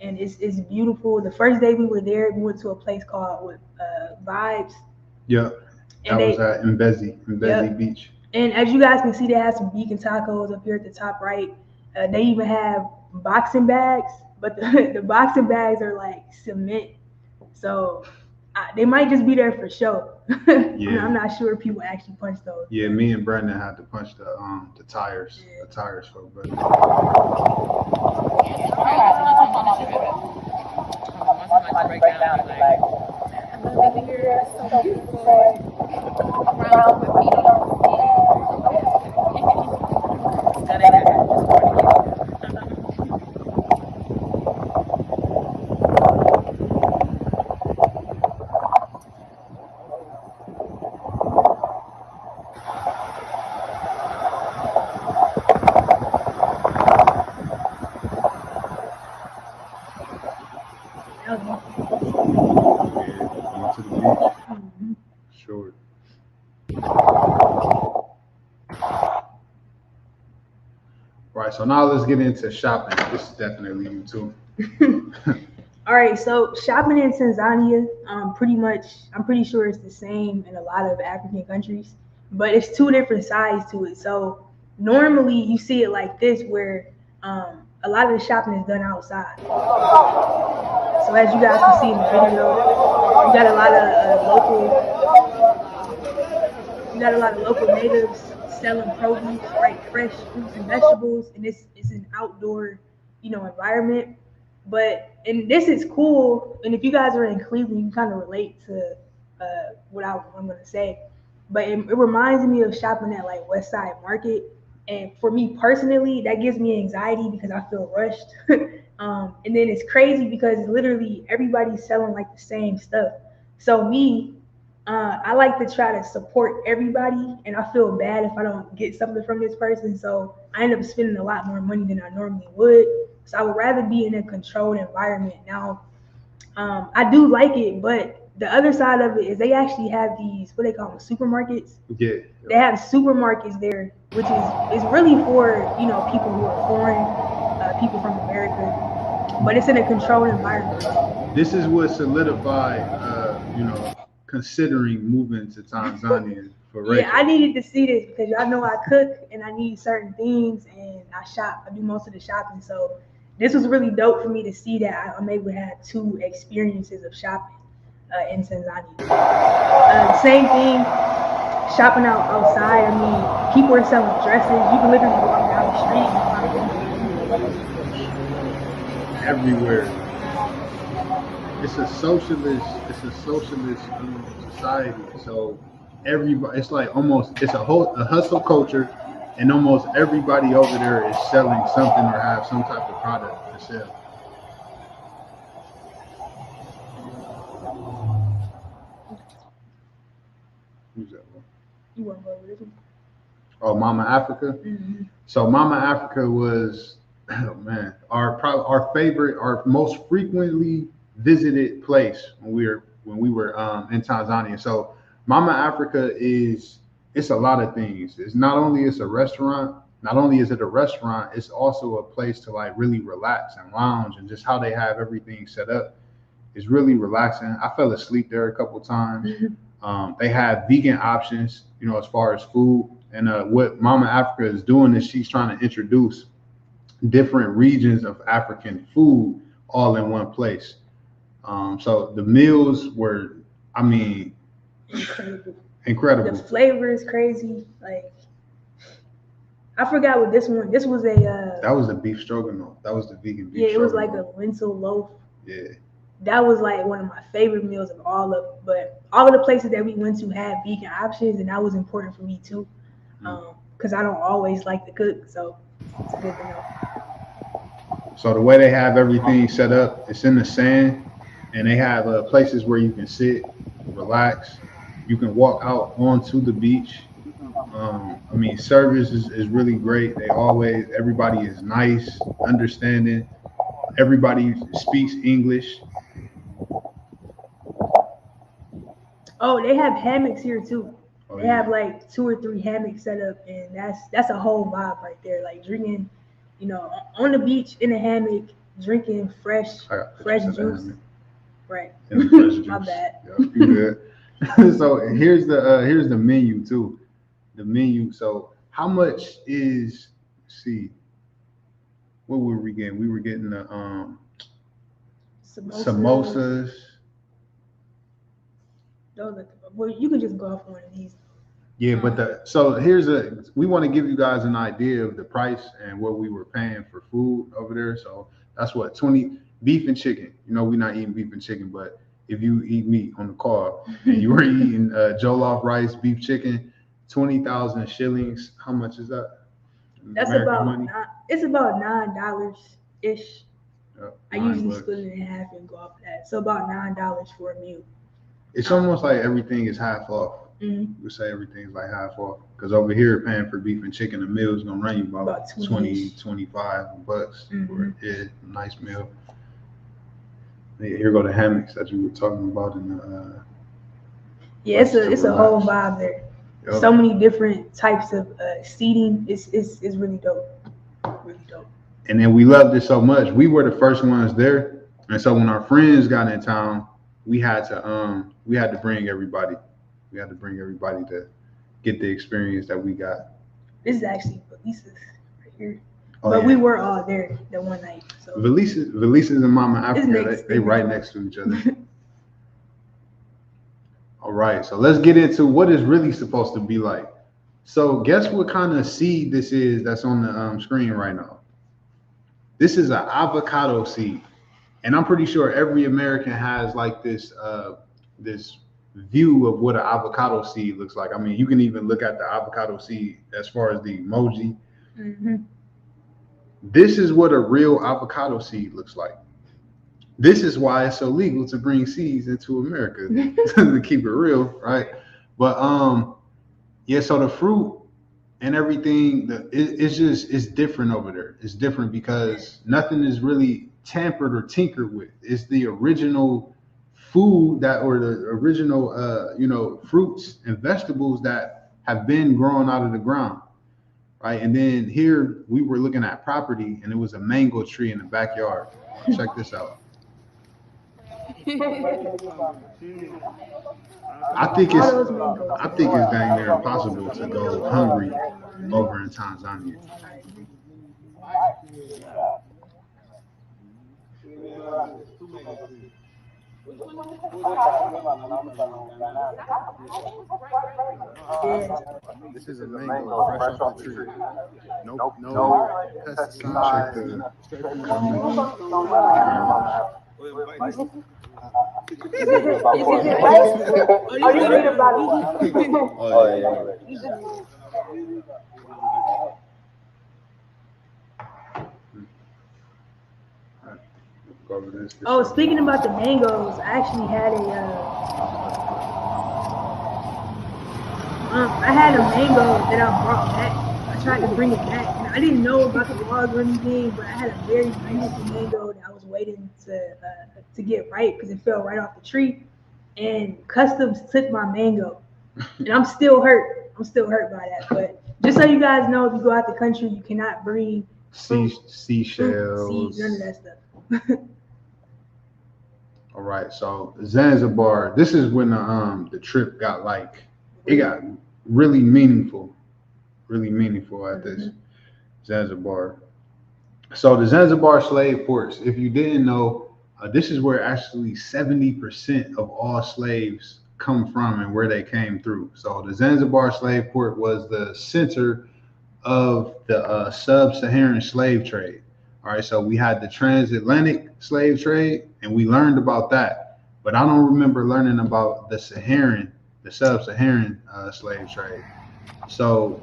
Speaker 4: and it's beautiful. The first day we were there, we went to a place called Vibes.
Speaker 3: Yep. That was at Mbezi Beach.
Speaker 4: And as you guys can see, they have some vegan tacos up here at the top right. They even have boxing bags, but the boxing bags are like cement. So they might just be there for show.
Speaker 3: Yeah.
Speaker 4: I'm not sure if people actually punch those.
Speaker 3: Yeah, me and Brandon had to punch the tires. Yeah. The tires for but Right, so now let's get into shopping. This is definitely you too.
Speaker 4: All right, so shopping in Tanzania, I'm pretty sure it's the same in a lot of African countries, but it's two different sides to it. So normally you see it like this, where a lot of the shopping is done outside. So as you guys can see in the video, you got a lot of local natives selling produce, right? Fresh fruits and vegetables, and it's an outdoor, environment. And this is cool. And if you guys are in Cleveland, you can kind of relate to what I'm gonna say. But it reminds me of shopping at like West Side Market. And for me personally, that gives me anxiety because I feel rushed. And then it's crazy because literally everybody's selling like the same stuff. So I like to try to support everybody, and I feel bad if I don't get something from this person. So I end up spending a lot more money than I normally would. So I would rather be in a controlled environment. Now, I do like it, but the other side of it is they actually have these, what they call them, supermarkets.
Speaker 3: Yeah.
Speaker 4: They have supermarkets there, which is really for, people who are foreign, people from America, but it's in a controlled environment.
Speaker 3: This is what solidified, considering moving to Tanzania for Rachael.
Speaker 4: Yeah, I needed to see this because y'all know I cook and I need certain things and I shop. I do most of the shopping. So this was really dope for me to see that I'm able to have two experiences of shopping in Tanzania. Same thing, shopping outside. I mean, people are selling dresses. You can literally walk down the street and find
Speaker 3: everywhere. It's a socialist society. So everybody, it's like it's a hustle culture, and almost everybody over there is selling something or have some type of product to sell. Who's that one?
Speaker 4: You want to go with it?
Speaker 3: Oh, Mama Africa.
Speaker 4: Mm-hmm.
Speaker 3: So Mama Africa was, our favorite, our most frequently visited place when we were in Tanzania. So Mama Africa it's a lot of things. It's not only is it a restaurant, it's also a place to like really relax and lounge, and just how they have everything set up is really relaxing. I fell asleep there a couple times. They have vegan options, as far as food. And what Mama Africa is doing is she's trying to introduce different regions of African food all in one place. So the meals were, incredible.
Speaker 4: The flavor is crazy. Like, I forgot what this one. This was a.
Speaker 3: That was the beef stroganoff. That was the vegan beef.
Speaker 4: Yeah, it was like a lentil loaf.
Speaker 3: Yeah.
Speaker 4: That was like one of my favorite meals of all of them. But all of the places that we went to had vegan options, and that was important for me too, because I don't always like to cook, so it's good to know.
Speaker 3: So the way they have everything set up, it's in the sand, and they have places where you can sit, relax. You can walk out onto the beach. Service is really great. Everybody is nice, understanding. Everybody speaks English.
Speaker 4: Oh, they have hammocks here too. They have like 2 or 3 hammocks set up, and that's a whole vibe right there. Like drinking, on the beach in a hammock, drinking fresh juice. Right.
Speaker 3: Yeah, fresh juice.
Speaker 4: My bad.
Speaker 3: Yep, you good. So here's the menu too. The menu. So how much is? See, what were we getting? We were getting the samosas.
Speaker 4: Well, you can just go off one of these.
Speaker 3: Yeah, but we want to give you guys an idea of the price and what we were paying for food over there. So that's what 20 beef and chicken. You know, we're not eating beef and chicken, but if you eat meat on the car and you were eating jollof rice, beef chicken, 20,000 shillings. How much is that?
Speaker 4: That's American money? It's about $9 ish. I usually split it in half and go off of that. So about $9 for a meal.
Speaker 3: It's almost like everything is half off.
Speaker 4: Mm-hmm.
Speaker 3: We say everything's like half off because over here paying for beef and chicken, a meal is gonna run you about 20, 25 bucks for a nice meal. Here go the hammocks that you were talking about in the.
Speaker 4: Yeah, it's a whole vibe there. Yep. So many different types of seating. It's really dope. Really dope.
Speaker 3: And then we loved it so much. We were the first ones there, and so when our friends got in town, we had to bring everybody. We had to bring everybody to get the experience that we got.
Speaker 4: This is actually Valisa's right here. But we were all there that one night. So
Speaker 3: Valisa's and Mama Africa, they right next to each other. All right, so let's get into what it's really supposed to be like. So guess what kind of seed this is that's on the screen right now? This is an avocado seed. And I'm pretty sure every American has like this view of what an avocado seed looks like. I mean, you can even look at the avocado seed as far as the emoji.
Speaker 4: Mm-hmm.
Speaker 3: This is what a real avocado seed looks like. This is why it's so legal to bring seeds into America to keep it real, right? But yeah, so the fruit and everything, it's different over there. It's different because nothing is really tampered or tinkered with. It's the original food the original fruits and vegetables that have been growing out of the ground, right? And then here we were looking at property and it was a mango tree in the backyard. Check this out. I think it's dang near impossible to go hungry over in Tanzania. This is a mango fresh off the tree. No pesticide.
Speaker 4: Are you reading about it?
Speaker 3: Oh yeah.
Speaker 4: Oh, speaking about the mangoes, I actually had a mango that I brought back. I tried to bring it back, and I didn't know about the laws or anything, but I had a very beautiful mango that I was waiting to get ripe because it fell right off the tree, and customs took my mango, and I'm still hurt. I'm still hurt by that. But just so you guys know, if you go out the country, you cannot bring
Speaker 3: seashells,
Speaker 4: seeds, none of that stuff.
Speaker 3: All right, so Zanzibar. This is when the trip got really meaningful at this Zanzibar. So the Zanzibar slave ports, if you didn't know, this is where actually 70% of all slaves come from and where they came through. So the Zanzibar slave port was the center of the sub-Saharan slave trade. All right, so we had the transatlantic slave trade, and we learned about that. But I don't remember learning about the sub-Saharan slave trade. So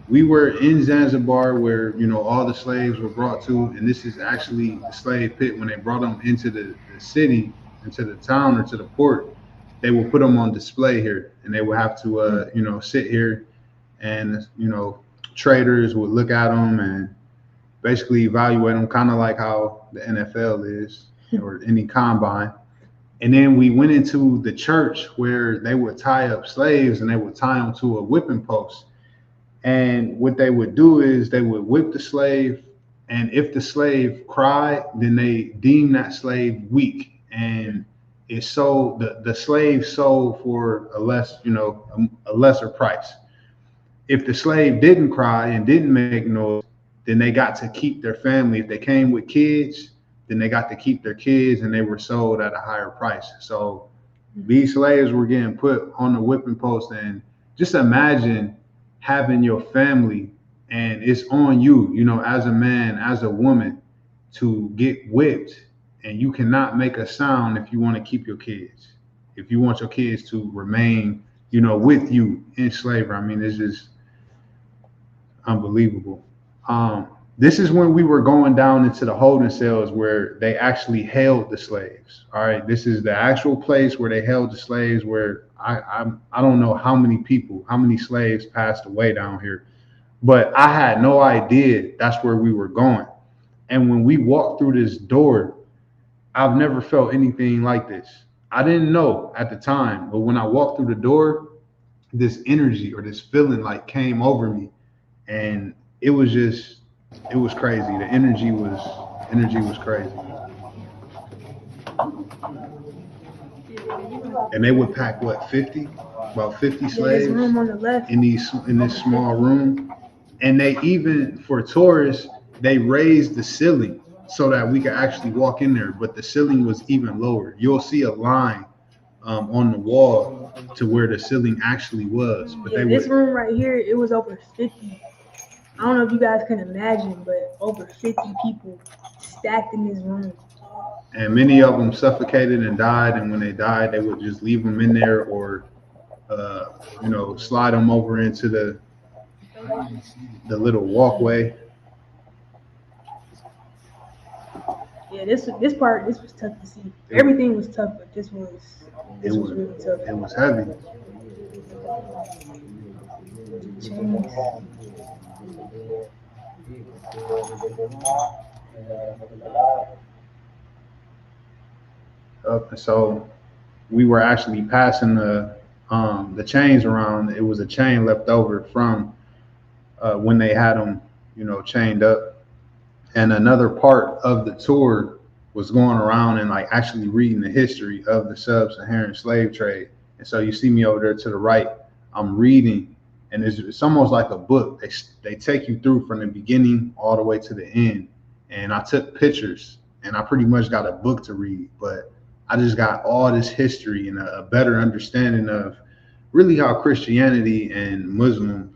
Speaker 3: we were in Zanzibar where, all the slaves were brought to, and this is actually the slave pit. When they brought them into the city, into the town or to the port, they would put them on display here, and they would have to, sit here, and, traders would look at them and basically evaluate them, kind of like how the NFL is or any combine. And then we went into the church where they would tie up slaves and they would tie them to a whipping post. And what they would do is they would whip the slave And if the slave cried, then they deemed that slave weak, and it sold the slave sold for a less, a lesser price. If the slave didn't cry and didn't make noise, then they got to keep their family. If they came with kids, then they got to keep their kids, and they were sold at a higher price. So these slaves were getting put on the whipping post, and just imagine having your family and it's on you, as a man, as a woman, to get whipped, and you cannot make a sound if you want to keep your kids, if you want your kids to remain, with you in slavery. I mean, it's just unbelievable. This is when we were going down into the holding cells where they actually held the slaves. All right, this is the actual place where they held the slaves. Where I don't know how many slaves passed away down here, but I had no idea that's where we were going. And when we walked through this door, I've never felt anything like this. I didn't know at the time, but when I walked through the door, this energy or this feeling like came over me, and it was crazy. The energy was crazy. And they would pack about 50 slaves
Speaker 4: room on the left.
Speaker 3: in this small room. And they even, for tourists, they raised the ceiling so that we could actually walk in there, but the ceiling was even lower. You'll see a line on the wall to where the ceiling actually was. But
Speaker 4: this room right here, it was over 50. I don't know if you guys can imagine, but over 50 people stacked in this room.
Speaker 3: And many of them suffocated and died. And when they died, they would just leave them in there, or slide them over into the little walkway.
Speaker 4: Yeah, this was tough to see. Everything was tough, but this was really tough.
Speaker 3: It was heavy. So we were actually passing the chains around. It was a chain left over from when they had them, chained up. And another part of the tour was going around and like actually reading the history of the sub-Saharan slave trade. And so you see me over there to the right, I'm reading, and it's almost like a book. They take you through from the beginning all the way to the end. And I took pictures, and I pretty much got a book to read, but I just got all this history and a better understanding of really how Christianity and Muslim,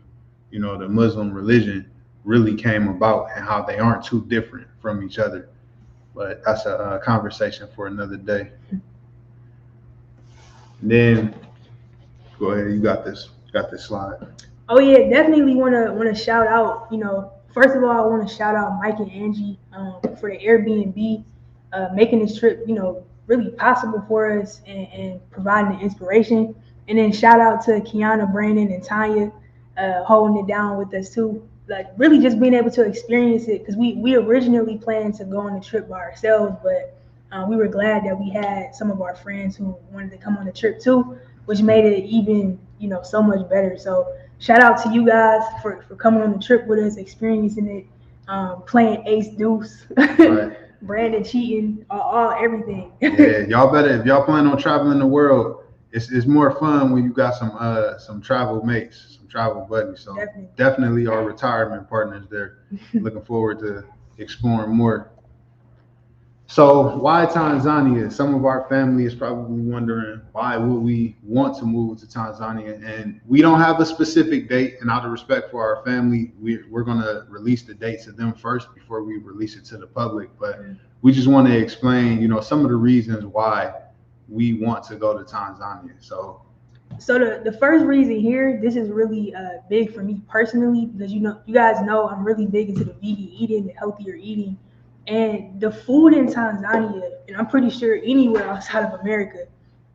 Speaker 3: the Muslim religion really came about, and how they aren't too different from each other. But that's a conversation for another day. And then go ahead, you got this slide.
Speaker 4: Oh yeah, definitely want to shout out. First of all, I want to shout out Mike and Angie for the Airbnb, making this trip, really possible for us, and providing the inspiration. And then shout out to Kiana, Brandon, and Tanya, holding it down with us too. Like really just being able to experience it, because we originally planned to go on the trip by ourselves, but we were glad that we had some of our friends who wanted to come on the trip too, which made it even so much better. So shout out to you guys for coming on the trip with us, experiencing it, playing ace deuce, right. Brandon cheating, all everything.
Speaker 3: Yeah, y'all better, if y'all plan on traveling the world, it's more fun when you got some travel mates, some travel buddies. So definitely our retirement partners there. Looking forward to exploring more. So why Tanzania? Some of our family is probably wondering, why would we want to move to Tanzania? And we don't have a specific date, and out of respect for our family, we're going to release the date to them first before we release it to the public. But we just want to explain, some of the reasons why we want to go to Tanzania. So
Speaker 4: the first reason here, this is really big for me personally, because you guys know I'm really big into the vegan eating, the healthier eating. And the food in Tanzania, and I'm pretty sure anywhere outside of America,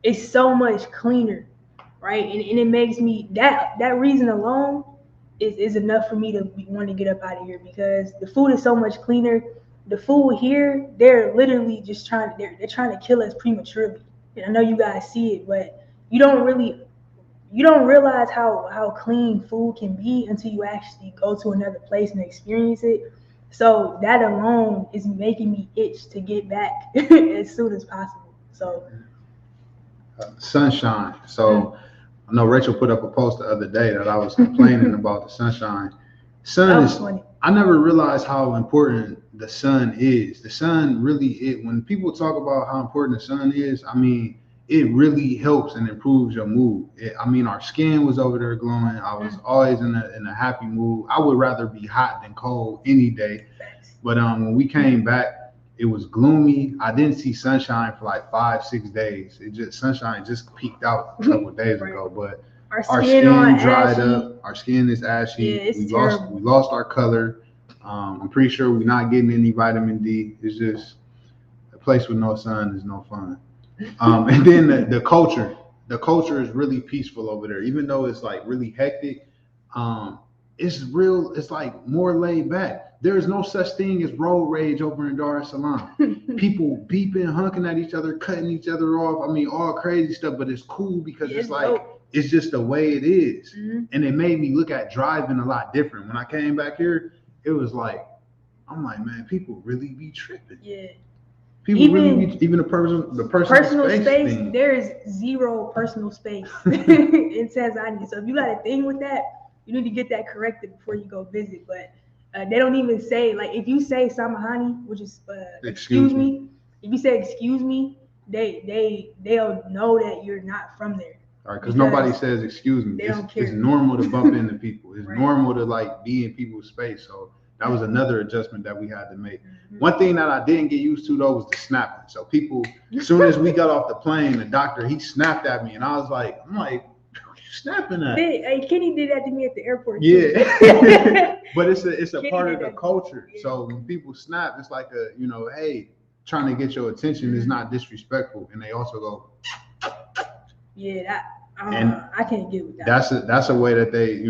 Speaker 4: is so much cleaner, right? And it makes me, that reason alone is enough for me to want to get up out of here, because the food is so much cleaner. The food here, they're literally just they're trying to kill us prematurely. And I know you guys see it, but you don't realize how clean food can be until you actually go to another place and experience it. So that alone is making me itch to get back as soon as possible. So
Speaker 3: sunshine. So I know Rachel put up a post the other day that I was complaining about the sunshine. Sun is
Speaker 4: funny.
Speaker 3: I never realized how important the sun is. The sun really when people talk about how important the sun is, I mean, it really helps and improves your mood. I mean, our skin was over there glowing. I was always in a happy mood. I would rather be hot than cold any day. But when we came back, it was gloomy. I didn't see sunshine for like 5-6 days. Sunshine just peaked out a couple of days ago. But our skin dried up. Our skin is ashy.
Speaker 4: Yeah, it's
Speaker 3: we
Speaker 4: terrible.
Speaker 3: lost our color. I'm pretty sure we're not getting any vitamin D. It's just a place with no sun is no fun. And then the culture is really peaceful over there, even though it's like really hectic. It's like more laid back. There is no such thing as road rage over in Dar es Salaam. People beeping, honking at each other, cutting each other off. I mean, all crazy stuff, but it's cool because it's like dope. It's just the way it is. And it made me look at driving a lot different. When I came back here, it was like, I'm like, man, people really be tripping.
Speaker 4: Yeah.
Speaker 3: People even the personal space thing.
Speaker 4: There is zero personal space in Tanzania. So if you got a thing with that, you need to get that corrected before you go visit. But they don't even say, like, if you say samahani, which is excuse me. If you say excuse me, they'll know that you're not from there.
Speaker 3: All right, because nobody says excuse me. It's normal to bump into people. It's normal to like be in people's space. So that was another adjustment that we had to make. One thing that I didn't get used to though was the snapping. So people, as soon as we got off the plane, the doctor, he snapped at me, and I was like, who are you snapping at?
Speaker 4: Hey, Kenny did that to me at the airport.
Speaker 3: Yeah. But it's a part of the culture. So when people snap, it's like hey, trying to get your attention is not disrespectful, and they also go.
Speaker 4: Yeah, I can't get with that.
Speaker 3: That's a way that they,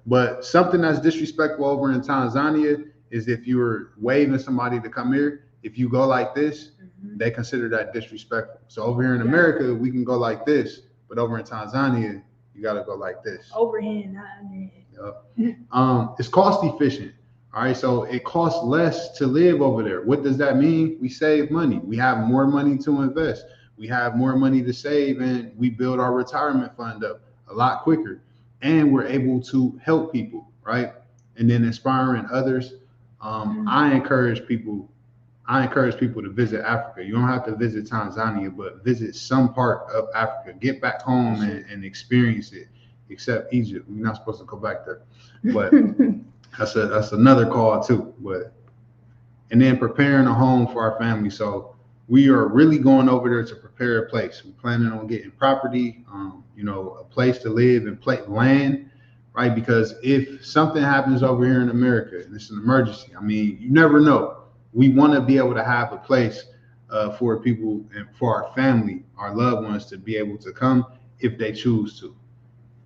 Speaker 3: but something that's disrespectful over in Tanzania is if you were waving somebody to come here, if you go like this, they consider that disrespectful. So over here in America, we can go like this, but over in Tanzania, you got to go like this.
Speaker 4: Overhand, not underhand.
Speaker 3: Yep. It's cost efficient. All right, so it costs less to live over there. What does that mean? We save money. We have more money to invest. We have more money to save, and we build our retirement fund up a lot quicker. And we're able to help people, right? And then inspiring others. I encourage people to visit Africa. You don't have to visit Tanzania, but visit some part of Africa. Get back home and experience it. Except Egypt, we're not supposed to go back there. But that's another call too. And then preparing a home for our family. So we are really going over there to prepare a place. We're planning on getting property, a place to live and land, right? Because if something happens over here in America and it's an emergency, I mean, you never know. We want to be able to have a place for people and for our family, our loved ones, to be able to come if they choose to,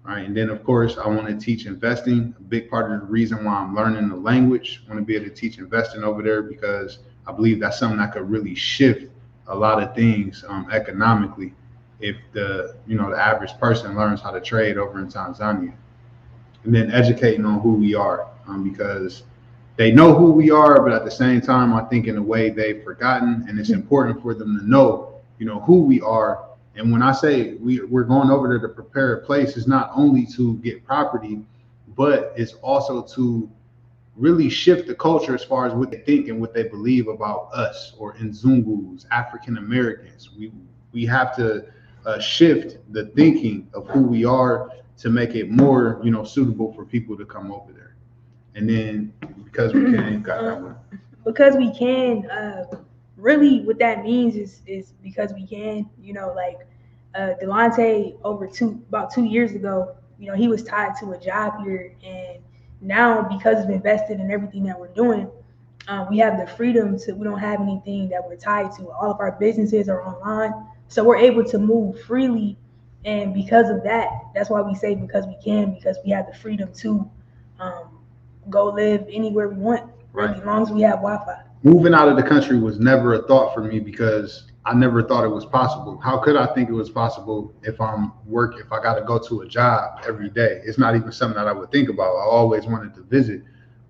Speaker 3: right? And then, of course, I want to teach investing. A big part of the reason why I'm learning the language, I want to be able to teach investing over there because I believe that's something that could really shift a lot of things economically if the average person learns how to trade over in Tanzania. And then educating on who we are because they know who we are, but at the same time, I think in a way they've forgotten, and it's important for them to know, who we are. And when I say we're going over there to prepare a place, it's not only to get property, but it's also to really shift the culture as far as what they think and what they believe about us or Nzungus, African Americans. We have to shift the thinking of who we are to make it more, suitable for people to come over there. And then because we can, got that one.
Speaker 4: Because we can, really what that means is because we can, Delonte about 2 years ago, he was tied to a job here, and now because of invested in everything that we're doing, we have the freedom we don't have anything that we're tied to. All of our businesses are online, so we're able to move freely. And because of that, that's why we say because we can, because we have the freedom to go live anywhere we want, really, as long as we have Wi-Fi.
Speaker 3: Moving out of the country was never a thought for me because I never thought it was possible. How could I think it was possible if if I got to go to a job every day? It's not even something that I would think about. I always wanted to visit,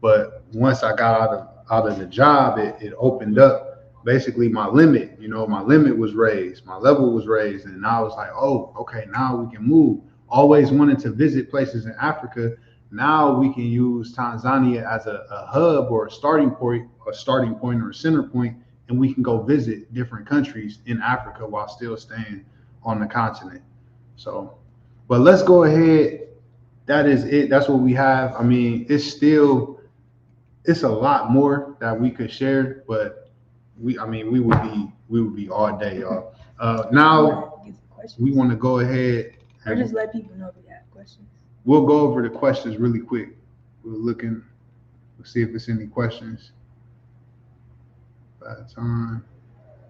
Speaker 3: but once I got out of the job, it opened up basically my limit. My limit was raised, my level was raised, and I was like, oh, okay, now we can move. Always wanted to visit places in Africa. Now we can use Tanzania as a hub or a starting point or a center point, and we can go visit different countries in Africa while still staying on the continent. So, but let's go ahead. That is it. That's what we have. I mean, it's a lot more that we could share, but we would be all day, y'all. Now we want to go ahead
Speaker 4: or just let people know if we have questions.
Speaker 3: We'll go over the questions really quick. We'll see if there's any questions. Bad time.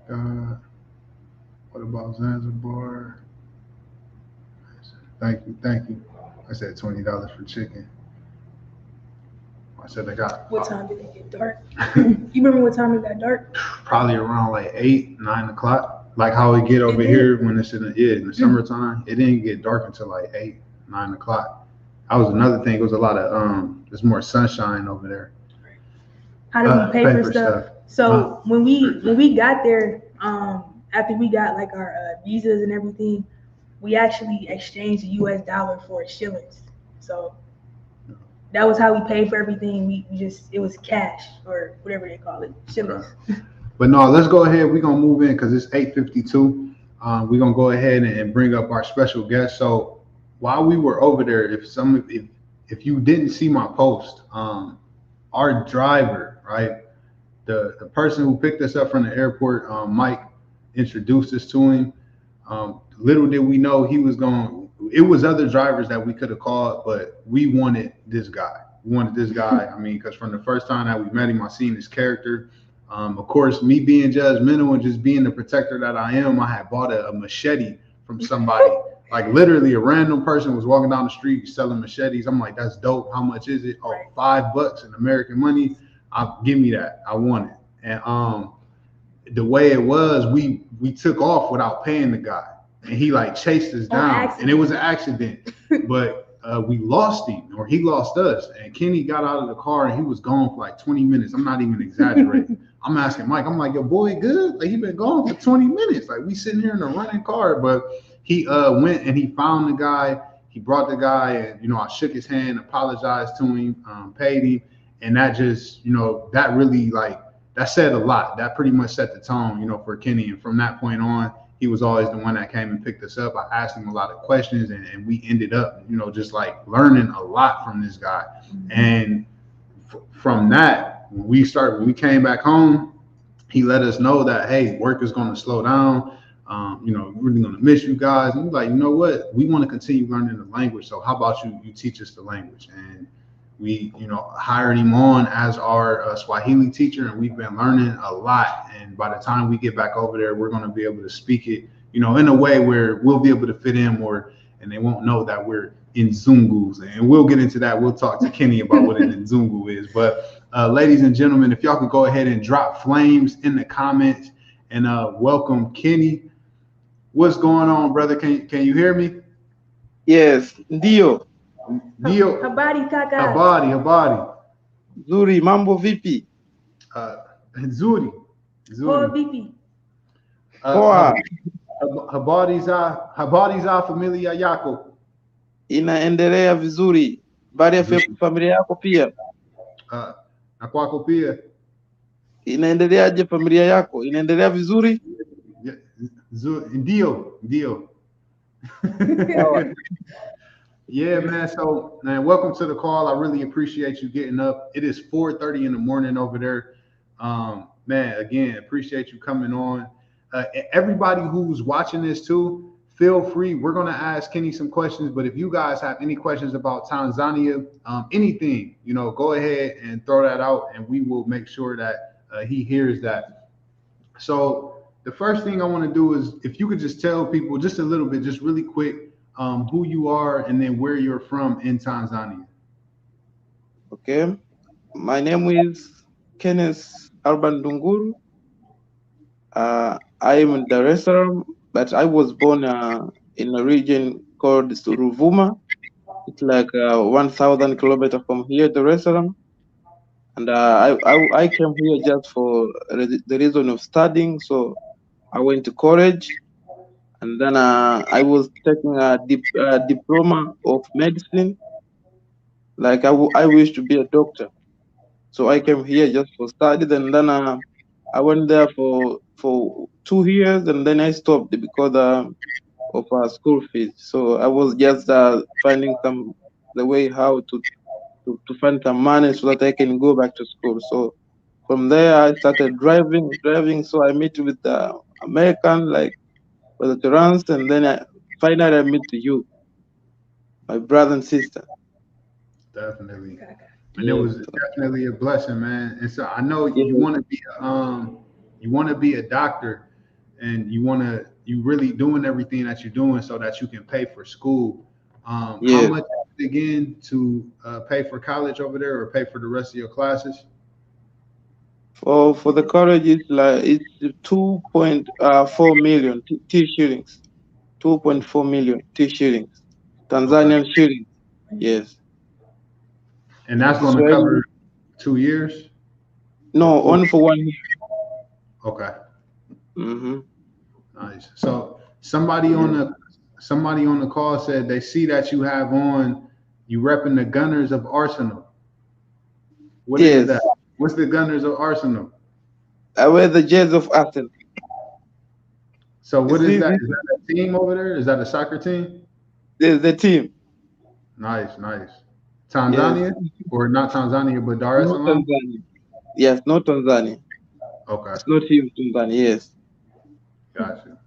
Speaker 3: God. What about Zanzibar? Thank you. I said $20 for chicken. I said I got.
Speaker 4: What time did it get dark? You remember what time it got dark?
Speaker 3: Probably around like 8, 9 o'clock. Like how it get over here when it's in the summertime. It didn't get dark until like 8, 9 o'clock. That was another thing. It was a lot of there's more sunshine over there.
Speaker 4: How did we pay for stuff? So when we got there, after we got like our visas and everything, we actually exchanged the US dollar for shillings. So that was how we paid for everything. It was cash or whatever they call it, shillings.
Speaker 3: Okay. But no, let's go ahead. We're gonna move in because it's 8:52. We're gonna go ahead and bring up our special guest. So while we were over there, if you didn't see my post, our driver, right, the person who picked us up from the airport, Mike, introduced us to him. Little did we know it was other drivers that we could have called, but we wanted this guy. I mean, because from the first time that we met him, I seen his character. Of course, me being judgmental and just being the protector that I am, I had bought a machete from somebody. Like literally a random person was walking down the street selling machetes. I'm like, that's dope. How much is it? Oh, $5 in American money. Give me that. I want it. And the way it was, we took off without paying the guy. And he like chased us down. And it was an accident. But we lost him, or he lost us. And Kenny got out of the car and he was gone for like 20 minutes. I'm not even exaggerating. I'm asking Mike, I'm like, your boy good? Like he been gone for 20 minutes. Like we sitting here in a running car. But he went and he found the guy. He brought the guy and, I shook his hand, apologized to him, paid him. And that just, that really that said a lot. That pretty much set the tone, for Kenny. And from that point on, he was always the one that came and picked us up. I asked him a lot of questions and we ended up, just like learning a lot from this guy. Mm-hmm. And from that, when we came back home, he let us know that, hey, work is going to slow down. We're really going to miss you guys. And we're like, you know what? We want to continue learning the language. So how about you teach us the language? And we, hired him on as our Swahili teacher, and we've been learning a lot. And by the time we get back over there, we're going to be able to speak it, in a way where we'll be able to fit in more, and they won't know that we're in Zungus. And we'll get into that. We'll talk to Kenny about what an Zungu is. But ladies and gentlemen, if y'all could go ahead and drop flames in the comments and welcome Kenny. What's going on, brother? Can you hear me?
Speaker 5: Yes, ndio.
Speaker 4: Habari kaka.
Speaker 3: Habari.
Speaker 5: Zuri, mambo vipi?
Speaker 3: Nzuri.
Speaker 4: Poa vipi?
Speaker 5: Poa.
Speaker 3: Habari za familia yako?
Speaker 5: Inaendelea vizuri. Habari ya familia yako pia?
Speaker 3: Na kwako pia?
Speaker 5: Inaendeleaje familia yako? Inaendelea vizuri?
Speaker 3: Ndio. Yeah, man. So, man, welcome to the call. I really appreciate you getting up. It is 4:30 in the morning over there. Man, again, appreciate you coming on. Everybody who's watching this too, feel free. We're going to ask Kenny some questions, but if you guys have any questions about Tanzania, anything, go ahead and throw that out and we will make sure that he hears that. So the first thing I want to do is if you could just tell people just a little bit, just really quick, who you are and then where you're from in Tanzania.
Speaker 5: Okay. My name is Kenneth Alban Dunguru. I am in Dar es Salaam, but I was born in a region called Ruvuma. It's like 1,000 kilometers from here, Dar es Salaam. and I came here just for the reason of studying. So I went to college, and then I was taking a diploma of medicine. Like I wish to be a doctor, so I came here just for studies, and then I went there for 2 years, and then I stopped because of school fees. So I was just finding the way how to find some money so that I can go back to school. So from there I started driving. So I met with the American, like for the Terrans, and then finally I met you, my brother and sister.
Speaker 3: Definitely.
Speaker 4: Okay.
Speaker 3: And it
Speaker 5: Yes.
Speaker 3: was definitely a blessing, man. And so I know
Speaker 5: Yes.
Speaker 3: you want to be a doctor, and you really doing everything that you're doing so that you can pay for school. How
Speaker 5: Yes.
Speaker 3: much is it again to pay for college over there, or pay for the rest of your classes?
Speaker 5: For the college, it's 2.4 million T shillings. 2.4 million T shillings.
Speaker 3: Okay,
Speaker 5: Tanzanian shillings. Yes.
Speaker 3: and that's going to
Speaker 5: Swahili.
Speaker 3: cover 2 years or
Speaker 5: No,
Speaker 3: four?
Speaker 5: only for 1 year.
Speaker 3: Okay,
Speaker 5: Mm-hmm.
Speaker 3: nice. So somebody on the call said they see that you have on you repping the Gunners of Arsenal. What is
Speaker 5: Yes.
Speaker 3: that? What's the Gunners of Arsenal?
Speaker 5: I wear the jersey of Arsenal.
Speaker 3: So
Speaker 5: You
Speaker 3: what is
Speaker 5: see,
Speaker 3: that?
Speaker 5: this
Speaker 3: Is that a team over there? Is that a soccer team?
Speaker 5: is the team.
Speaker 3: Nice, nice.
Speaker 5: Yes.
Speaker 3: Tanzania, or not Tanzania, but Dar es
Speaker 5: Not
Speaker 3: Salaam.
Speaker 5: Tanzania. Yes, not Tanzania.
Speaker 3: Okay,
Speaker 5: It's not him, Tanzania. Yes.
Speaker 3: gotcha.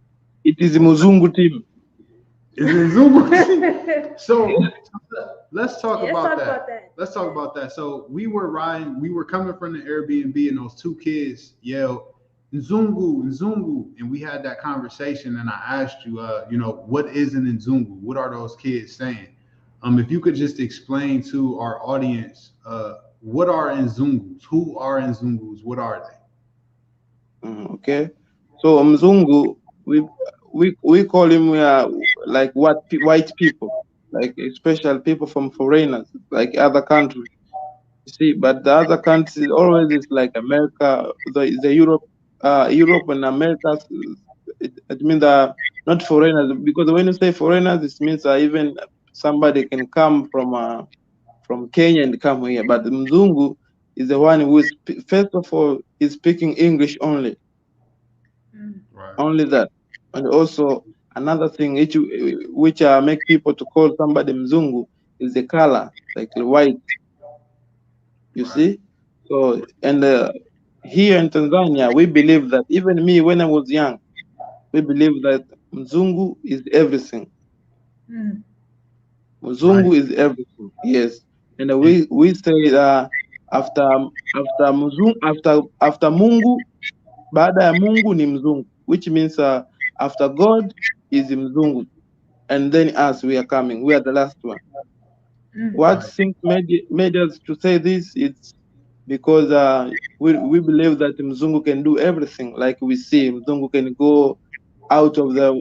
Speaker 5: It is a
Speaker 3: Okay.
Speaker 5: Muzungu team.
Speaker 3: Is it Zuma? So let's talk
Speaker 4: Let's
Speaker 3: about
Speaker 4: talk
Speaker 3: that.
Speaker 4: about that.
Speaker 3: Let's talk about that. So we were coming from the Airbnb, and those two kids yelled Nzungu, Nzungu, and we had that conversation. And I asked you, what is an Nzungu? What are those kids saying? If you could just explain to our audience, what are Nzungus? Who are Nzungus? What are
Speaker 5: Okay. So Mzungu, we call him like white people, like especially people from foreigners, like other countries. You see, but the other countries always is like America, the Europe and America. It means not foreigners, because when you say foreigners, it means even somebody can come from Kenya and come here. But the Mzungu is the one who is first of all is speaking English only,
Speaker 4: Mm.
Speaker 3: they? Right.
Speaker 5: only that, and also another thing which make people to call somebody Mzungu is the color, like the white. You
Speaker 3: Right.
Speaker 5: see, so and here in Tanzania, we believe that even me when I was young, we believe that Mzungu is everything.
Speaker 4: Mm.
Speaker 3: Right.
Speaker 5: Mzungu is everything. Yes, and
Speaker 3: And
Speaker 5: we say after after Mungu, baada ya Mungu ni Mzungu, which means after God is Mzungu, and then us we are coming. We are the last one.
Speaker 4: Mm.
Speaker 5: What
Speaker 3: right.
Speaker 5: things made us to say this? It's because we believe that Mzungu can do everything. Like we see, Mzungu can go out of the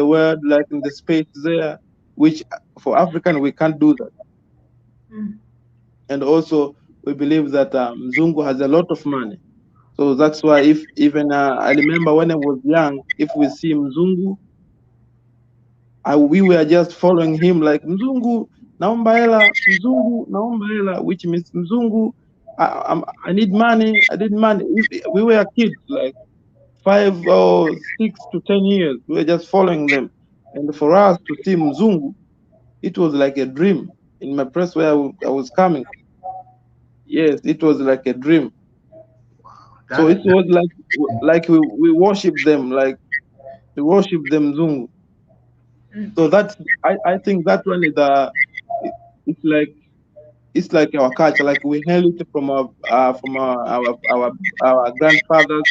Speaker 5: world, like in the space there, which for African we can't do that.
Speaker 4: Mm.
Speaker 5: And also we believe that Mzungu has a lot of money. So that's why if even I remember when I was young, if we see Mzungu, we were just following him like Mzungu, naomba hela, Mzungu, naomba hela, which means Mzungu, I need money, I need money. We were kids, like 5 or 6 to 10 years. We were just following them. And for us to see Mzungu, it was like a dream in my place where I was coming. Yes, it was like a dream. So it
Speaker 3: That,
Speaker 5: was like we worship them, like we worship them Mzungu.
Speaker 4: Mm.
Speaker 5: So I think that one is it's like our culture, like we hail it from our grandfathers.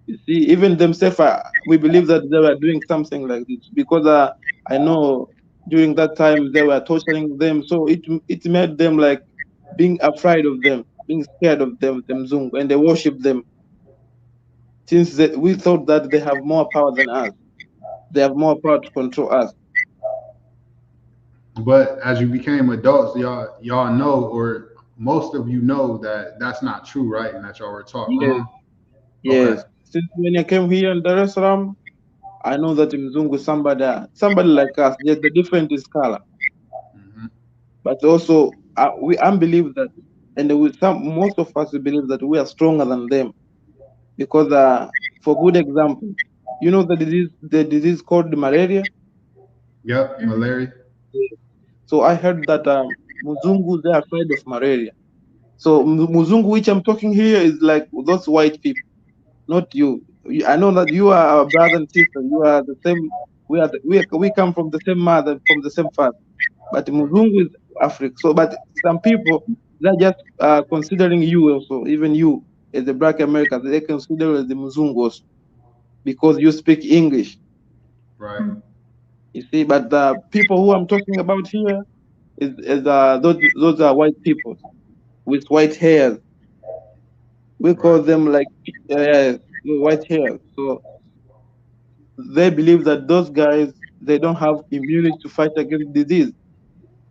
Speaker 5: You see, even themselves, we believe that they were doing something like this because I know during that time they were torturing them, so it made them like being afraid of them, being scared of them Zungu, and they worship them since we thought that they have more power than us. They have more power to control us.
Speaker 3: but as you became adults, y'all know, or
Speaker 2: most of you know that that's not true, right? And that y'all were taught
Speaker 5: Yes,
Speaker 2: wrong.
Speaker 5: yes.
Speaker 2: Okay.
Speaker 5: Since when I came here in Dar es Salaam, I know that Mzungu is somebody like us. Yet the difference is color.
Speaker 2: Hmm.
Speaker 5: But also, we unbelieve that, and most of us believe that we are stronger than them because, for good example, you know the disease called malaria.
Speaker 2: Yep. Malaria.
Speaker 5: So I heard that Muzungu they are afraid of malaria. So Muzungu, which I'm talking here, is like those white people, not you. I know that you are our brother and sister. You are the same. We come from the same mother, from the same father. But Muzungu is Africa. So, but some people they're just considering you also, even you as a Black American, they consider you as the Muzungu also because you speak English.
Speaker 2: Right.
Speaker 5: You see, but the people who I'm talking about here is those are white people with white hair. We call
Speaker 2: Right.
Speaker 5: them like white hair. So they believe that those guys they don't have immunity to fight against disease.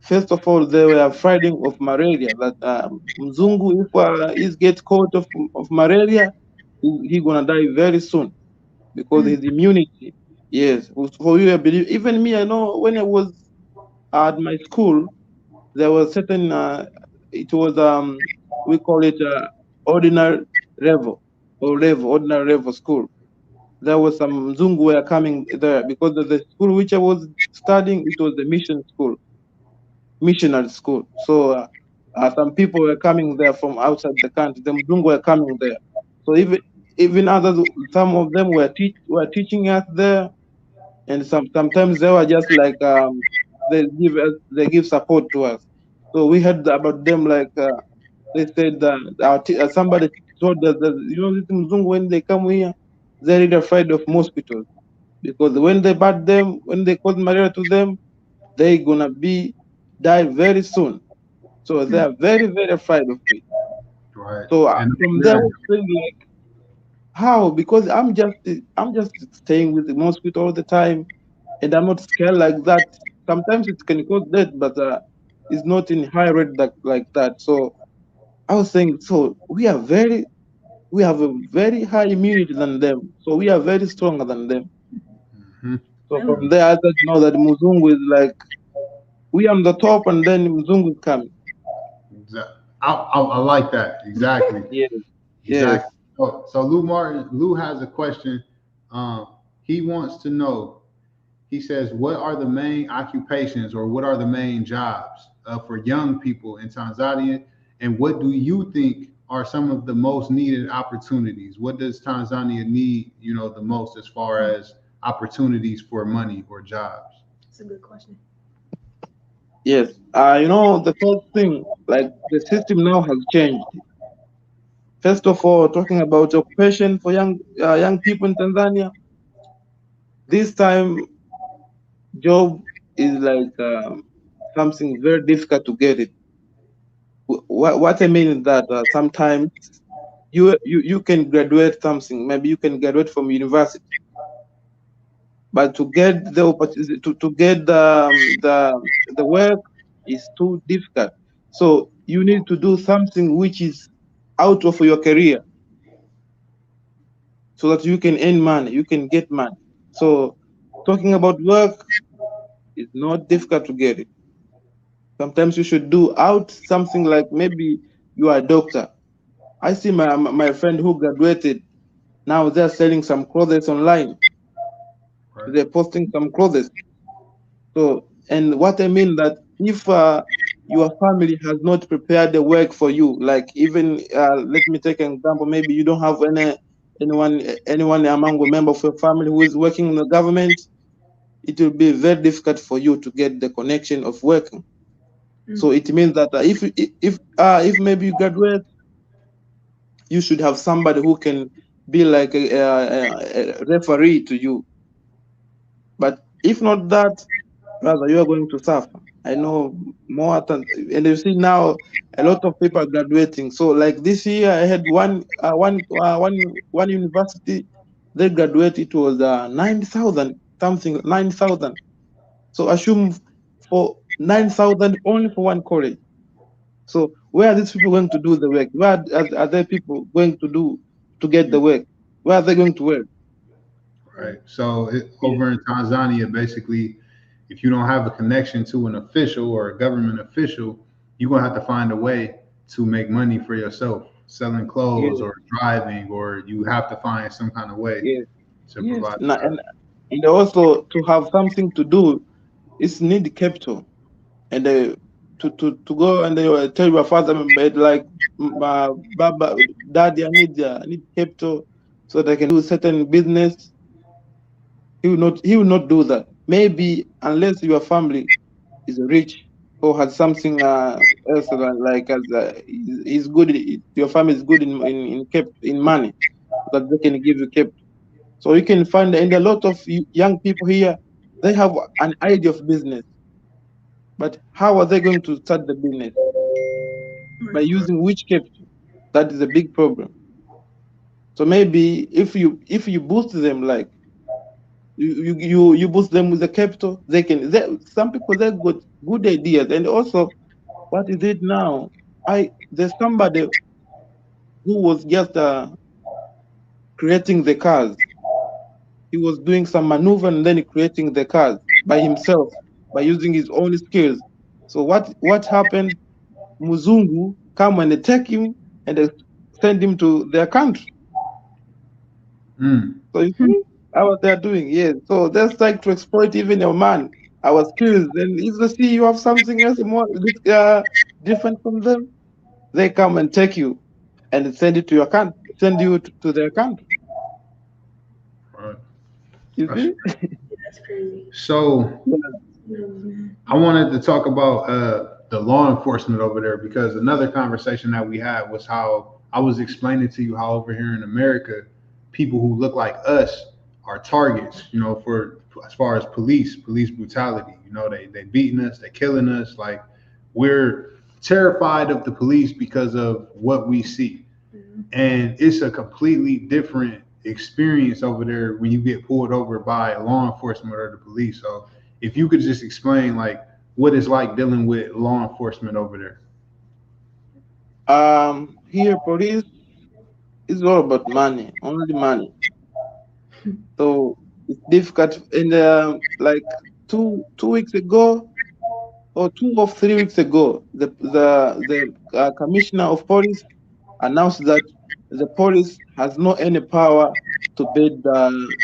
Speaker 5: First of all, they were afraid of malaria. That Mzungu, if he gets caught of malaria, he gonna die very soon because his immunity. Yes, for you, I believe. Even me, I know when I was at my school, there was certain. It was we call it ordinary level ordinary level school. There was some Mzungu were coming there because of the school which I was studying. It was the mission school, missionary school. So some people were coming there from outside the country. The Mzungu were coming there. So even others, some of them were teaching us there, and sometimes they were just like they give support to us. So we heard about them like they said somebody told us that this Mzungu when they come here, they're really afraid of mosquitoes because when they bite them, when they cause malaria to them, they're gonna die very soon. So they are very, very afraid of it.
Speaker 2: Right.
Speaker 5: So
Speaker 2: And
Speaker 5: from there, I
Speaker 2: yeah.
Speaker 5: was thinking like, how? Because I'm just staying with the mosquito all the time, and I'm not scared like that. Sometimes it can cause death, but it's not in high rate like that. So I was saying, so we have a very high immunity than them. So we are very stronger than them.
Speaker 2: Hmm.
Speaker 5: So from there, I just know that Muzungu is like we on the top, and then Muzungu is coming.
Speaker 2: I like that. Exactly.
Speaker 5: Yes, yes.
Speaker 2: Exactly. So Lou has a question. Um, he wants to know. He says, "What are the main occupations, or what are the main jobs for young people in Tanzania? And what do you think are some of the most needed opportunities? What does Tanzania need, the most as far as opportunities for money or jobs?"
Speaker 4: That's a good question.
Speaker 5: Yes. The first thing, like the system now has changed. First of all, talking about occupation for young people in Tanzania, this time job is like something very difficult to get it. What I mean is that sometimes you can graduate something, maybe you can graduate from university, but to get the opportunity to get the work is too difficult. So you need to do something which is out of your career so that you can earn money, you can get money. So talking about work is not difficult to get it. Sometimes you should do out something like maybe you are a doctor. I see my friend who graduated. Now they're selling some clothes online.
Speaker 2: Right.
Speaker 5: They're posting some clothes. So, and what I mean that if your family has not prepared the work for you, like even let me take an example. Maybe you don't have anyone among a member of your family who is working in the government. It will be very difficult for you to get the connection of working. So it means that if maybe you graduate, you should have somebody who can be like a referee to you. But if not that, rather you are going to suffer. I know more and you see now a lot of people are graduating. So like this year, I had one university. They graduated. It was 9,000 something 9,000. So assume for 9,000 only for one college. So Where are these people going to do the work? Where are there people going to get the work? Where are they going to work?
Speaker 2: Right. So
Speaker 5: Yes,
Speaker 2: over in Tanzania, basically, if you don't have a connection to an official or a government official, you're gonna have to find a way to make money for yourself, selling clothes
Speaker 5: yes,
Speaker 2: or driving, or you have to find some kind of way
Speaker 5: yes,
Speaker 2: to
Speaker 5: yes.
Speaker 2: provide for that.
Speaker 5: And also to have something to do, it's need capital. And to go and tell your father, like, Baba, Daddy, I need capital so that I can do certain business. He will not do that. Maybe unless your family is rich or has something else, like as is good. Your family is good in money, so that they can give you capital. So you can find, and a lot of young people here, they have an idea of business, but how are they going to start the business? By using which capital? That is a big problem. So maybe if you boost them, like you boost them with the capital, some people, they got good ideas. And also, what is it now? There's somebody who was just creating the cars. He was doing some maneuver and then creating the cars by himself, by using his own skills. So what happened? Muzungu come and attack him and they send him to their country.
Speaker 2: Mm.
Speaker 5: So you see how they're doing. Yes. So that's like to exploit even your man, our skills. And if they see you have something else more different from them, they come and take you and send it to your country, send you to their country.
Speaker 2: Right.
Speaker 5: You
Speaker 2: That's
Speaker 5: see?
Speaker 4: That's crazy.
Speaker 2: So I wanted to talk about the law enforcement over there because another conversation that we had was how I was explaining to you how over here in America, people who look like us are targets, for as far as police brutality. They beating us, they killing us. Like we're terrified of the police because of what we see. And it's a completely different experience over there when you get pulled over by law enforcement or the police. So if you could just explain like what it's like dealing with law enforcement over there.
Speaker 5: Here police is all about money, only money. So it's difficult. And like 2 weeks ago, or 2 or 3 weeks ago, the commissioner of police announced that the police has no any power to beat the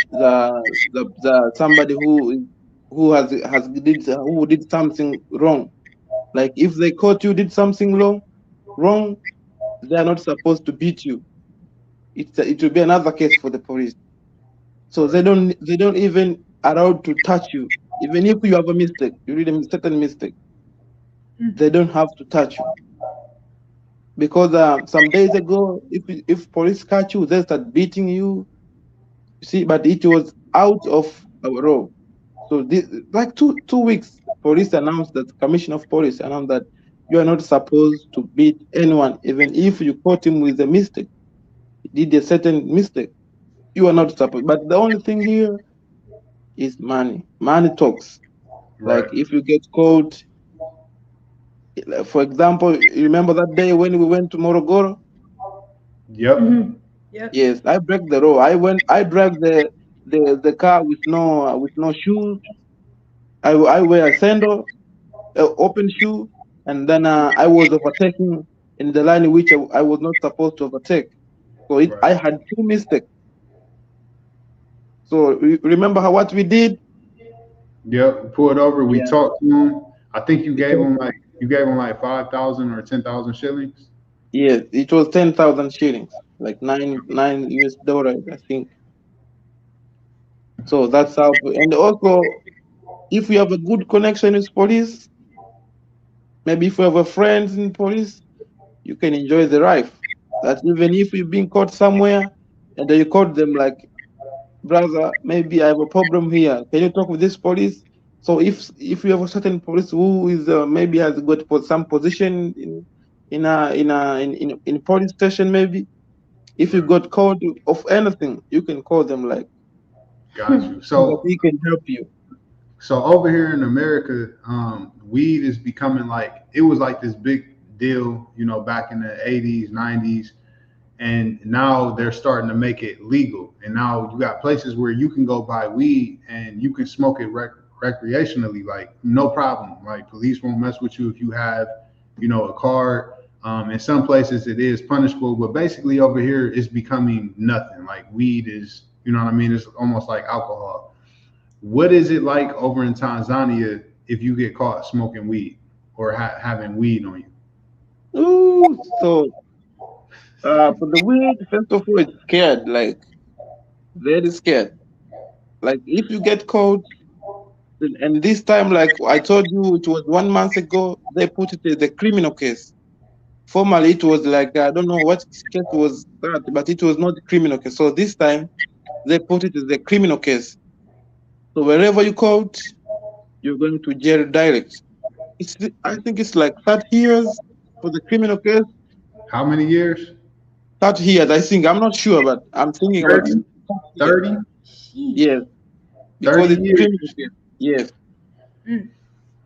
Speaker 5: somebody who did something wrong. Like if they caught you did something wrong, they are not supposed to beat you. It will be another case for the police. So
Speaker 2: Right.
Speaker 5: they don't even allowed to touch you. Even if you have a mistake, you did a certain mistake, they don't have to touch you. Because some days ago, if police catch you, they start beating you. You see, but it was out of our law. So like 2 weeks, police announced that commissioner of police announced that you are not supposed to beat anyone, even if you caught him with a mistake, he did a certain mistake. You are not supposed. But the only thing here is money. Money talks. Like
Speaker 2: Right.
Speaker 5: if you get caught, for example, you remember that day when we went to Morogoro?
Speaker 2: Yep.
Speaker 4: Yep.
Speaker 5: Yes, I break the law. I drive the car with no shoes. I wear a sandal, open shoe, and then I was overtaking in the line which I was not supposed to overtake. So
Speaker 2: Right.
Speaker 5: I had two mistakes. So remember what we did?
Speaker 2: Yep. We pulled over. We
Speaker 5: Yeah.
Speaker 2: talked to him. I think you
Speaker 5: It
Speaker 2: gave
Speaker 5: was,
Speaker 2: him like 5,000 or 10,000 shillings.
Speaker 5: yes, it was 10,000 shillings, like nine US dollars, I think. So that's how. And also, if you have a good connection with police, maybe if you have a friend in police, you can enjoy the life. That even if you've been caught somewhere and then you call them like, brother, maybe I have a problem here. Can you talk with this police? So if you have a certain police who is maybe has got some position in police station, maybe if you
Speaker 2: Right.
Speaker 5: got called of anything, you can call them like
Speaker 2: Got you.
Speaker 5: so that
Speaker 2: So
Speaker 5: he can help you.
Speaker 2: So over here in America, weed is becoming like it was like this big deal, you know, back in the 80s, 90s. And now they're starting to make it legal. And now you got places where you can go buy weed and you can smoke it recreationally, like no problem. Like police won't mess with you if you have, you know, a card. In some places it is punishable, but basically over here it's becoming nothing. Like weed is, you know what I mean? It's almost like alcohol. What is it like over in Tanzania if you get caught smoking weed or having weed on you?
Speaker 5: Ooh, so for the weed, first of all, it's scared, like very scared. Like if you get caught, and this time, like I told you, it was 1 month ago, they put it as a criminal case. Formerly, it was like I don't know what case was that, but it was not a criminal case. So this time, they put it as a criminal case. So wherever you caught, you're going to jail direct. I think it's like 30 years for the criminal case.
Speaker 2: How many years?
Speaker 5: 30 years, I think. I'm not sure, but I'm thinking about
Speaker 2: 30? 30?
Speaker 5: yes, because
Speaker 2: 30
Speaker 5: it's
Speaker 2: years.
Speaker 5: criminal case. Yes.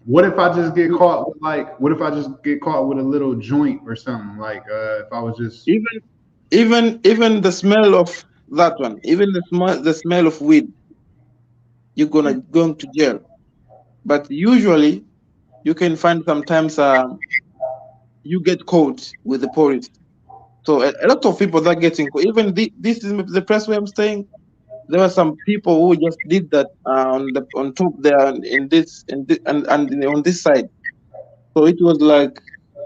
Speaker 2: What if I just get caught with what if I just get caught with a little joint or something? Like if I was just
Speaker 5: Even the smell of that one, even the smell of weed, you're going to jail. But usually, you can find sometimes you get caught with the police. So a lot of people that getting caught. Even this is the place where I'm staying. There were some people who just did that on top there and on this side. So it was like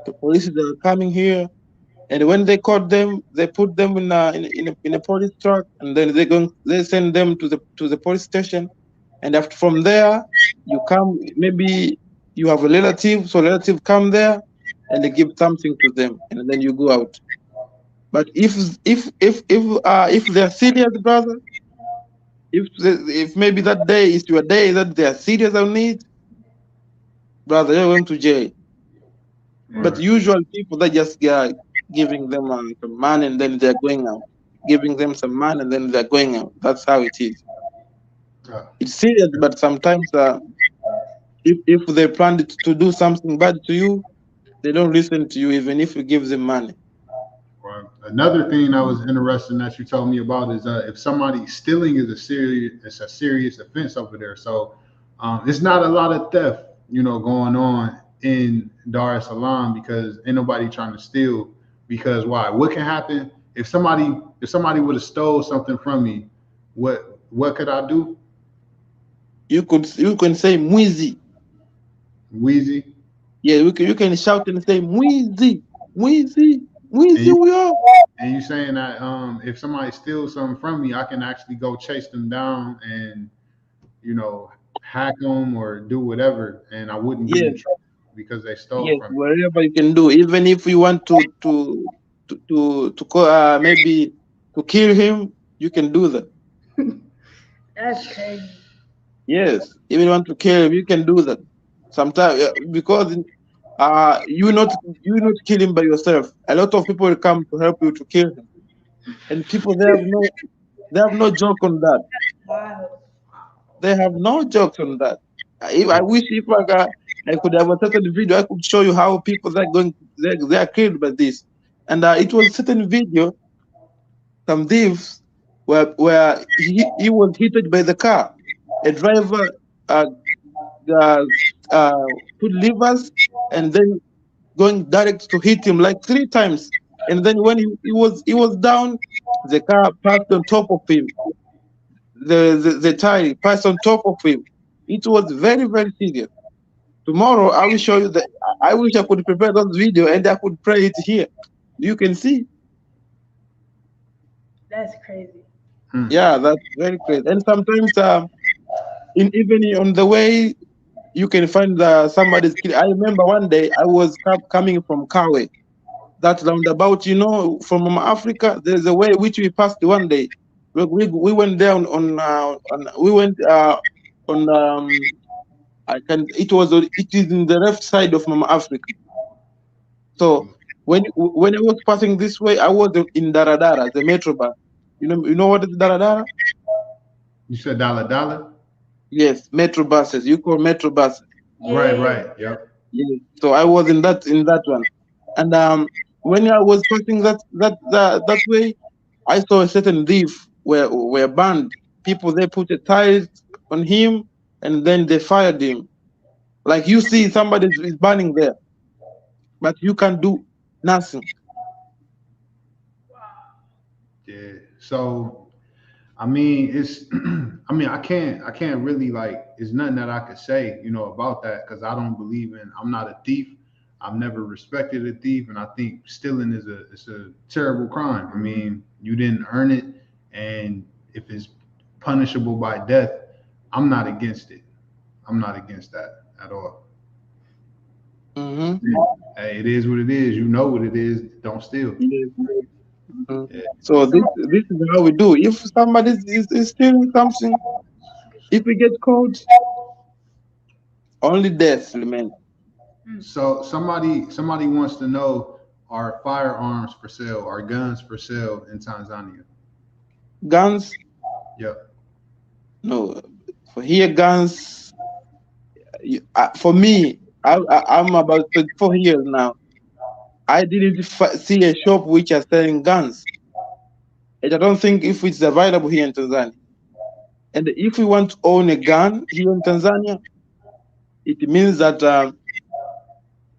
Speaker 5: the police are coming here, and when they caught them, they put them in a police truck, and then they send them to the police station, and after from there you come, maybe you have a relative, so relative come there and they give something to them, and then you go out. But if they're serious, brother, if maybe that day is your day that they are serious on need, brother, you're going to jail. But usual people that just giving them some money and then they're going out, giving them some money and then they're going out. That's how it is. It's serious, but sometimes if they planned to do something bad to you, they don't listen to you even if you give them money.
Speaker 2: Another thing that was interesting that you told me about is if somebody stealing is a serious offense over there. So it's not a lot of theft, you know, going on in Dar es Salaam because ain't nobody trying to steal. Because why? What can happen if somebody would have stole something from me? What could I do?
Speaker 5: You can say mwizi.
Speaker 2: Wheezy.
Speaker 5: Yeah, you can shout and say mwizi, mwizi, mwizi. We are.
Speaker 2: And you saying that if somebody steals something from me, I can actually go chase them down and, you know, hack them or do whatever, and I wouldn't get in trouble because they stole from me.
Speaker 5: Wherever you can do, even if you want to maybe to kill him, you can do that.
Speaker 4: That's crazy.
Speaker 5: Yes, even if you want to kill him, you can do that. Sometimes because you not kill him by yourself. A lot of people will come to help you to kill him, and people they have no joke on that.
Speaker 4: Wow.
Speaker 5: They have no jokes on that. I wish if I could have a certain video, I could show you how people they are killed by this. And it was a certain video, some thieves where he was hit by the car. A driver put levers and then going direct to hit him like 3 times. And then when he was down, the car passed on top of him. The tire passed on top of him. It was very, very serious. Tomorrow I will show you that. I wish I could prepare that video and I could play it here. You can see.
Speaker 4: That's crazy.
Speaker 5: Yeah, that's very crazy. And sometimes even on the way, you can find somebody's kid. I remember one day I was coming from Kawe, that roundabout, you know, from Africa. There's a way which we passed one day. We went down it is in the left side of Mama Africa. So when I was passing this way, I was in Daradara, the metro bus. You know what is Daradara?
Speaker 2: You said Dala?
Speaker 5: Yes, metro buses. You call metro buses.
Speaker 2: Right, yep.
Speaker 5: Yeah. So I was in that one. And when I was passing that way, I saw a certain leaf were burned. People they put a tire on him and then they fired him. Like you see somebody is burning there, but you can do nothing.
Speaker 3: Yeah. So I mean, it's I mean, I can't really like. It's nothing that I could say, about that because I don't believe in. I'm not a thief. I've never respected a thief, and I think stealing is a terrible crime. I mean, you didn't earn it, and if it's punishable by death, I'm not against it. I'm not against that at all.
Speaker 5: Hmm.
Speaker 3: Hey, it is what it is. You know what it is. Don't steal. Yeah.
Speaker 5: So this is how we do. If somebody is stealing something, if we get caught, only death remains.
Speaker 3: So somebody wants to know, are firearms for sale? Are guns for sale in Tanzania?
Speaker 5: Guns,
Speaker 3: Yep.
Speaker 5: no. For here, guns. For me, I'm about 24 years now. I didn't see a shop which are selling guns. And I don't think if it's available here in Tanzania. And if we want to own a gun here in Tanzania, it means that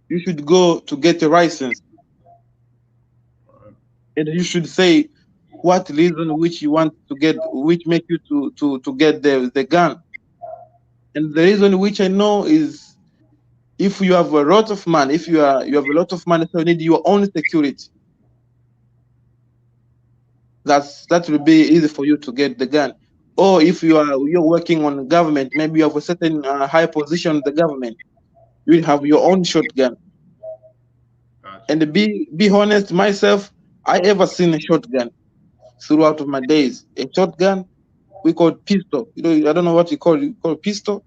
Speaker 5: you should go to get a license, and you should say what reason which you want to get, which make you to get the gun. And the reason which I know is if you have a lot of money, if you have a lot of money, so you need your own security. That will be easy for you to get the gun. Or if you're working on government, maybe you have a certain high position in the government, you will have your own shotgun.
Speaker 3: Gotcha.
Speaker 5: And to be honest, myself, I ever seen a shotgun throughout of my days. A shotgun we call pistol. I don't know what you call pistol.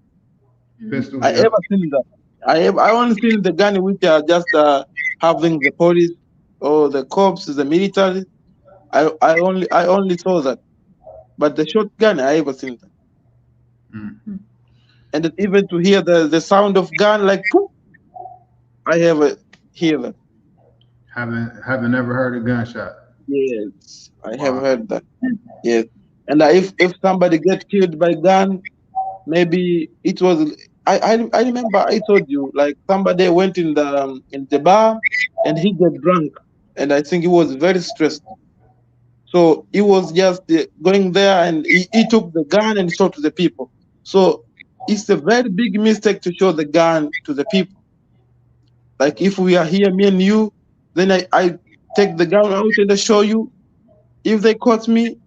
Speaker 3: Pistol.
Speaker 5: I
Speaker 3: Yep.
Speaker 5: ever seen that. I only seen the gun which are just having the police or the cops, the military. I only saw that. But the shotgun I ever seen that.
Speaker 3: Mm.
Speaker 5: And then even to hear the sound of gun like poof, I ever hear that.
Speaker 3: Haven't ever heard a gunshot.
Speaker 5: Yes, I have
Speaker 3: Wow.
Speaker 5: heard that. Yes. And if somebody get killed by gun, maybe it was I remember I told you like somebody went in the bar and he got drunk, and I think he was very stressed. So he was just going there and he took the gun and shot to the people. So it's a very big mistake to show the gun to the people. Like if we are here, me and you, then I take the gun out and I show you. If they caught me,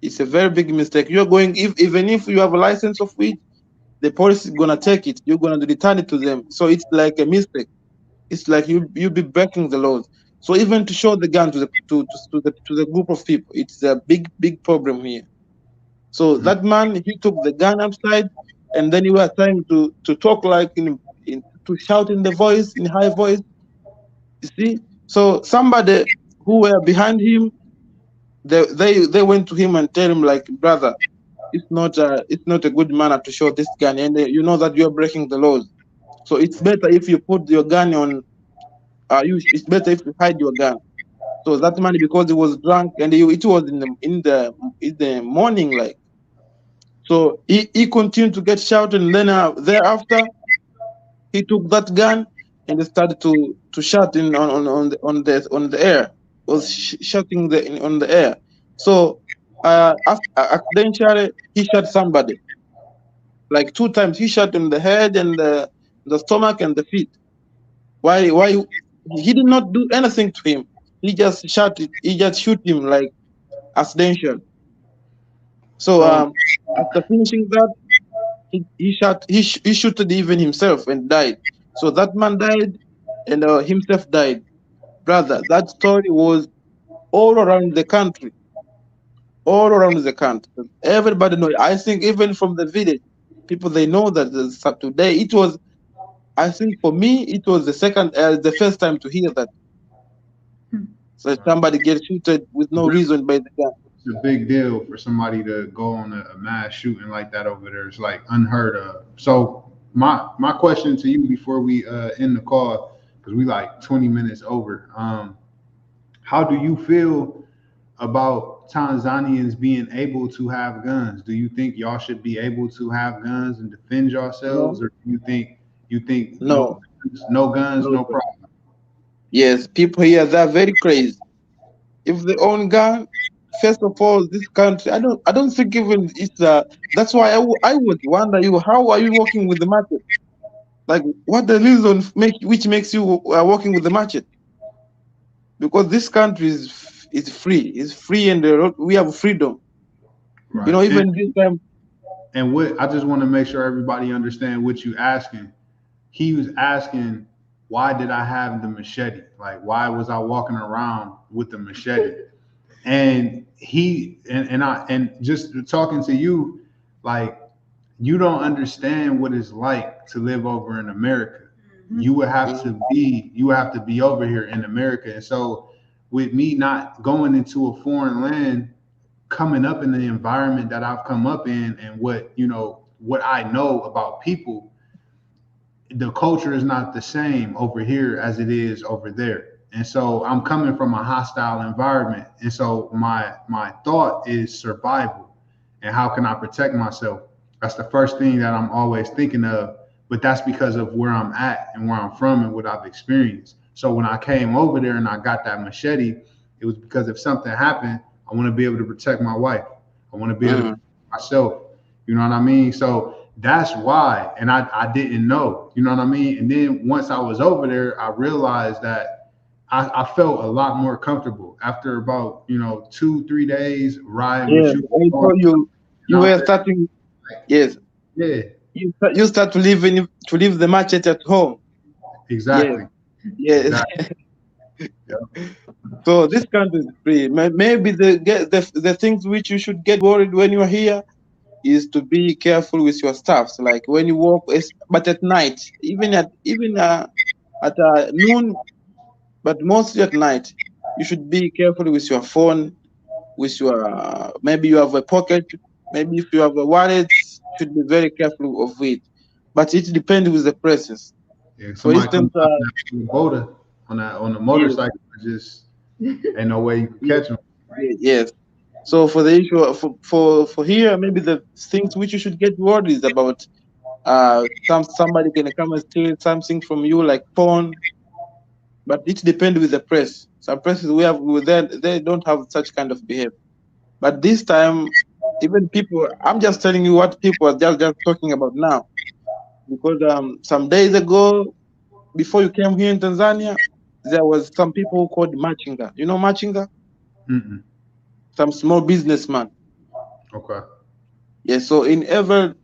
Speaker 5: it's a very big mistake. You're going even if you have a license of weed, the police is gonna take it. You're gonna return it to them. So it's like a mistake. It's like you be breaking the laws. So even to show the gun to the group of people, it's a big problem here. So that man he took the gun outside, and then he was trying to talk like to shout in the voice in high voice. You see, so somebody who were behind him, they went to him and tell him like, brother, it's not a good manner to show this gun, and you know that you're breaking the laws. So it's better if you put your gun on. It's better if you hide your gun. So that man, because he was drunk and it was in the morning, like, so he continued to get shouted, and then thereafter he took that gun and he started to shout in on the air. Was shouting on the air. So accidentally he shot somebody like 2 times. He shot in the head and the stomach and the feet. Why he did not do anything to him. He just shot it. He just shoot him like accidental. So
Speaker 3: So
Speaker 5: after finishing that, he shooted even himself and died. So that man died and himself died. Brother, that story was all around the country, all around the country. Everybody know. I think even from the village, people they know that today it was. I think for me it was the first time to hear that. So somebody gets shooted with no reason by the gun.
Speaker 3: it's a big deal for somebody to go on a mass shooting like that over there. It's like unheard of. So my question to you before we end the call, because because we like 20 minutes over. How do you feel about Tanzanians being able to have guns? Do you think y'all should be able to have guns and defend yourselves,
Speaker 5: No,
Speaker 3: or do you think
Speaker 5: no,
Speaker 3: no guns,
Speaker 5: no.
Speaker 3: no problem?
Speaker 5: Yes, people here they're very crazy. If they own gun, first of all, this country, I don't think even it's that's why I would wonder you, how are you working with the market? Like, what the reason which makes you working with the market? Because this country is free. It's free, and we have freedom. You
Speaker 3: Right.
Speaker 5: know, even this time.
Speaker 3: And what I just want to make sure everybody understand what you asking. He was asking, why did I have the machete? Like, why was I walking around with the machete? And and just talking to you, like, you don't understand what it's like to live over in America. You would have to be over here in America. And so with me not going into a foreign land, coming up in the environment that I've come up in, and what I know about people, the culture is not the same over here as it is over there. And so I'm coming from a hostile environment. And so my thought is survival and how can I protect myself? That's the first thing that I'm always thinking of. But that's because of where I'm at and where I'm from and what I've experienced. So when I came over there and I got that machete, it was because if something happened, I want to be able to protect my wife. I want to be able to protect myself. You know what I mean? So that's why. And I didn't know, you know what I mean? And then once I was over there, I realized that I felt a lot more comfortable after about, 2-3 days riding with you.
Speaker 5: I told you were starting. Yes.
Speaker 3: Yeah.
Speaker 5: You start to leave the machete at home.
Speaker 3: Exactly.
Speaker 5: Yes.
Speaker 3: Exactly.
Speaker 5: So this country is free. Maybe the things which you should get worried when you are here is to be careful with your stuffs. Like when you walk, but at night, even at noon, but mostly at night, you should be careful with your phone, with your maybe you have a pocket, maybe if you have a wallet, you should be very careful of it. But it depends with the presence.
Speaker 3: Yeah,
Speaker 5: For
Speaker 3: somebody
Speaker 5: instance,
Speaker 3: on the motorcycle, just ain't no way you can catch them.
Speaker 5: yes. So for the issue for here, maybe the things which you should get worried is about somebody can come and steal something from you like phone, but it depends with the press. Some presses we have with them, they don't have such kind of behavior. But this time, even people, I'm just telling you what people are just talking about now, because some days ago, before you came here in Tanzania, there was some people who called machinga. You know machinga?
Speaker 3: Mm-mm.
Speaker 5: Some small businessman.
Speaker 3: Okay.
Speaker 5: Yeah. So in every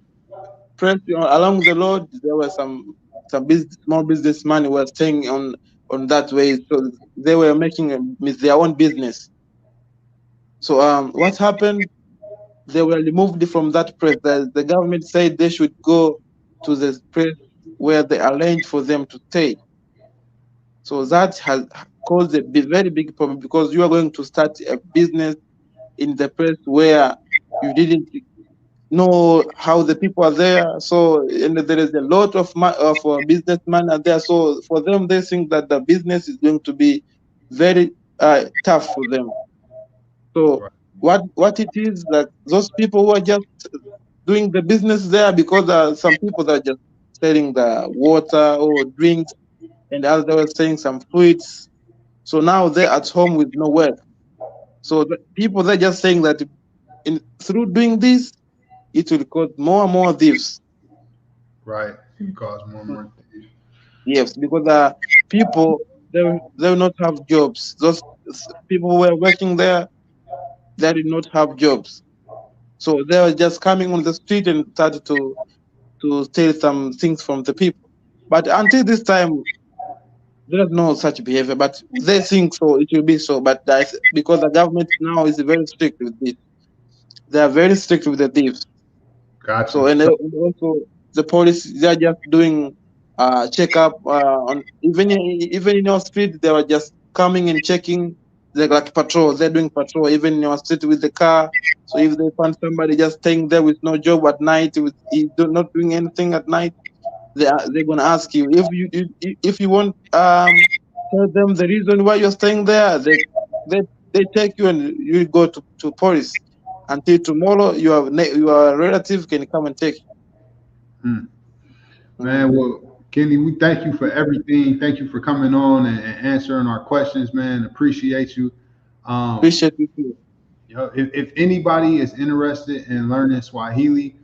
Speaker 5: press along the road, there were some small businessmen who were staying on that way. So they were making their own business. So what happened? They were removed from that press. The government said they should go to the press where they arranged for them to stay. So that has caused a very big problem, because you are going to start a business in the press where you didn't know how the people are there. So and there is a lot of businessmen are there. So for them, they think that the business is going to be very tough for them. So what it is that those people who are just doing the business there, because some people that are just selling the water or drinks, and others were selling some fruits. So now they're at home with no work. So the people they're just saying that through doing this, it will cause more and more thieves.
Speaker 3: Right. Cause more and more thieves.
Speaker 5: Yes, because people they will not have jobs. Those people who were working there, they did not have jobs. So they were just coming on the street and started to steal some things from the people. But until this time, there's no such behavior. But they think so, it will be so. But because the government now is very strict with this. They are very strict with the thieves.
Speaker 3: Gotcha.
Speaker 5: So and also the police, they are just doing checkup on even in your street. They were just coming and checking. They're like patrol. They're doing patrol even in your street with the car. So if they find somebody just staying there with no job at night, not doing anything at night, they're gonna ask you if you want tell them the reason why you're staying there. They take you and you go to police until tomorrow. Your relative can come and take
Speaker 3: Hmm.
Speaker 5: you.
Speaker 3: Man, well, Kenny, we thank you for everything. Thank you for coming on and answering our questions, man. Appreciate you.
Speaker 5: Appreciate you too.
Speaker 3: You know, if anybody is interested in learning Swahili,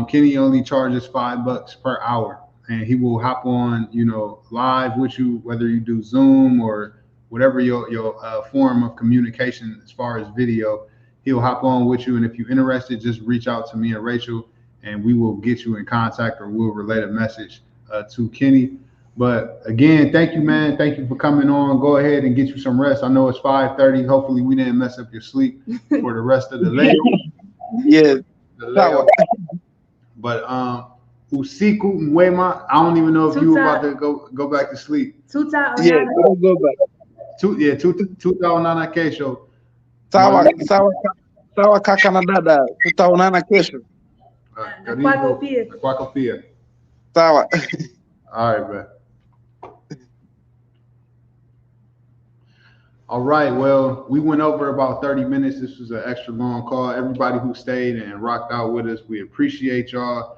Speaker 3: Kenny only charges $5 per hour, and he will hop on, you know, live with you, whether you do Zoom or whatever your form of communication as far as video. He'll hop on with you, and if you're interested, just reach out to me and Rachel, and we will get you in contact, or we'll relay a message to Kenny. But again, thank you, man. Thank you for coming on. Go ahead and get you some rest. I know it's 5:30. Hopefully, we didn't mess up your sleep for the rest of the day.
Speaker 5: Yes.
Speaker 3: But usiku mwema. I don't even know if you were about to go back to sleep.
Speaker 5: Yeah, I'll go back.
Speaker 3: Tutaonana kesho.
Speaker 5: Sawa kaka na dada, tutaonana kesho.
Speaker 3: Kwako pia.
Speaker 5: Sawa.
Speaker 3: All right, man. All right, well, we went over about 30 minutes. This was an extra long call. Everybody who stayed and rocked out with us, we appreciate y'all.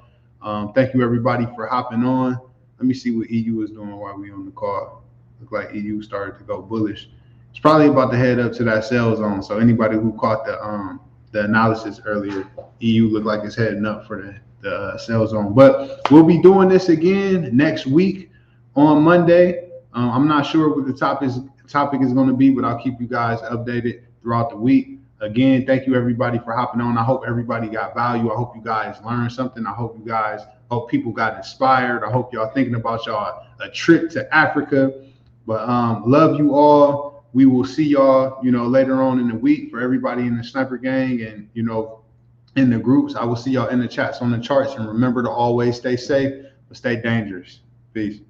Speaker 3: Thank you, everybody, for hopping on. Let me see what EU is doing while we on the call. Look like EU started to go bullish. It's probably about to head up to that sell zone. So anybody who caught the analysis earlier, EU looked like it's heading up for the sell zone. But we'll be doing this again next week on Monday. I'm not sure what the topic is going to be, but I'll keep you guys updated throughout the week. Again, thank you everybody for hopping on. I hope everybody got value. I hope you guys learned something. I hope people got inspired. I hope y'all thinking about a trip to Africa. But love you all. We will see y'all, later on in the week. For everybody in the Sniper Gang and, in the groups, I will see y'all in the chats on the charts. And remember to always stay safe, but stay dangerous. Peace.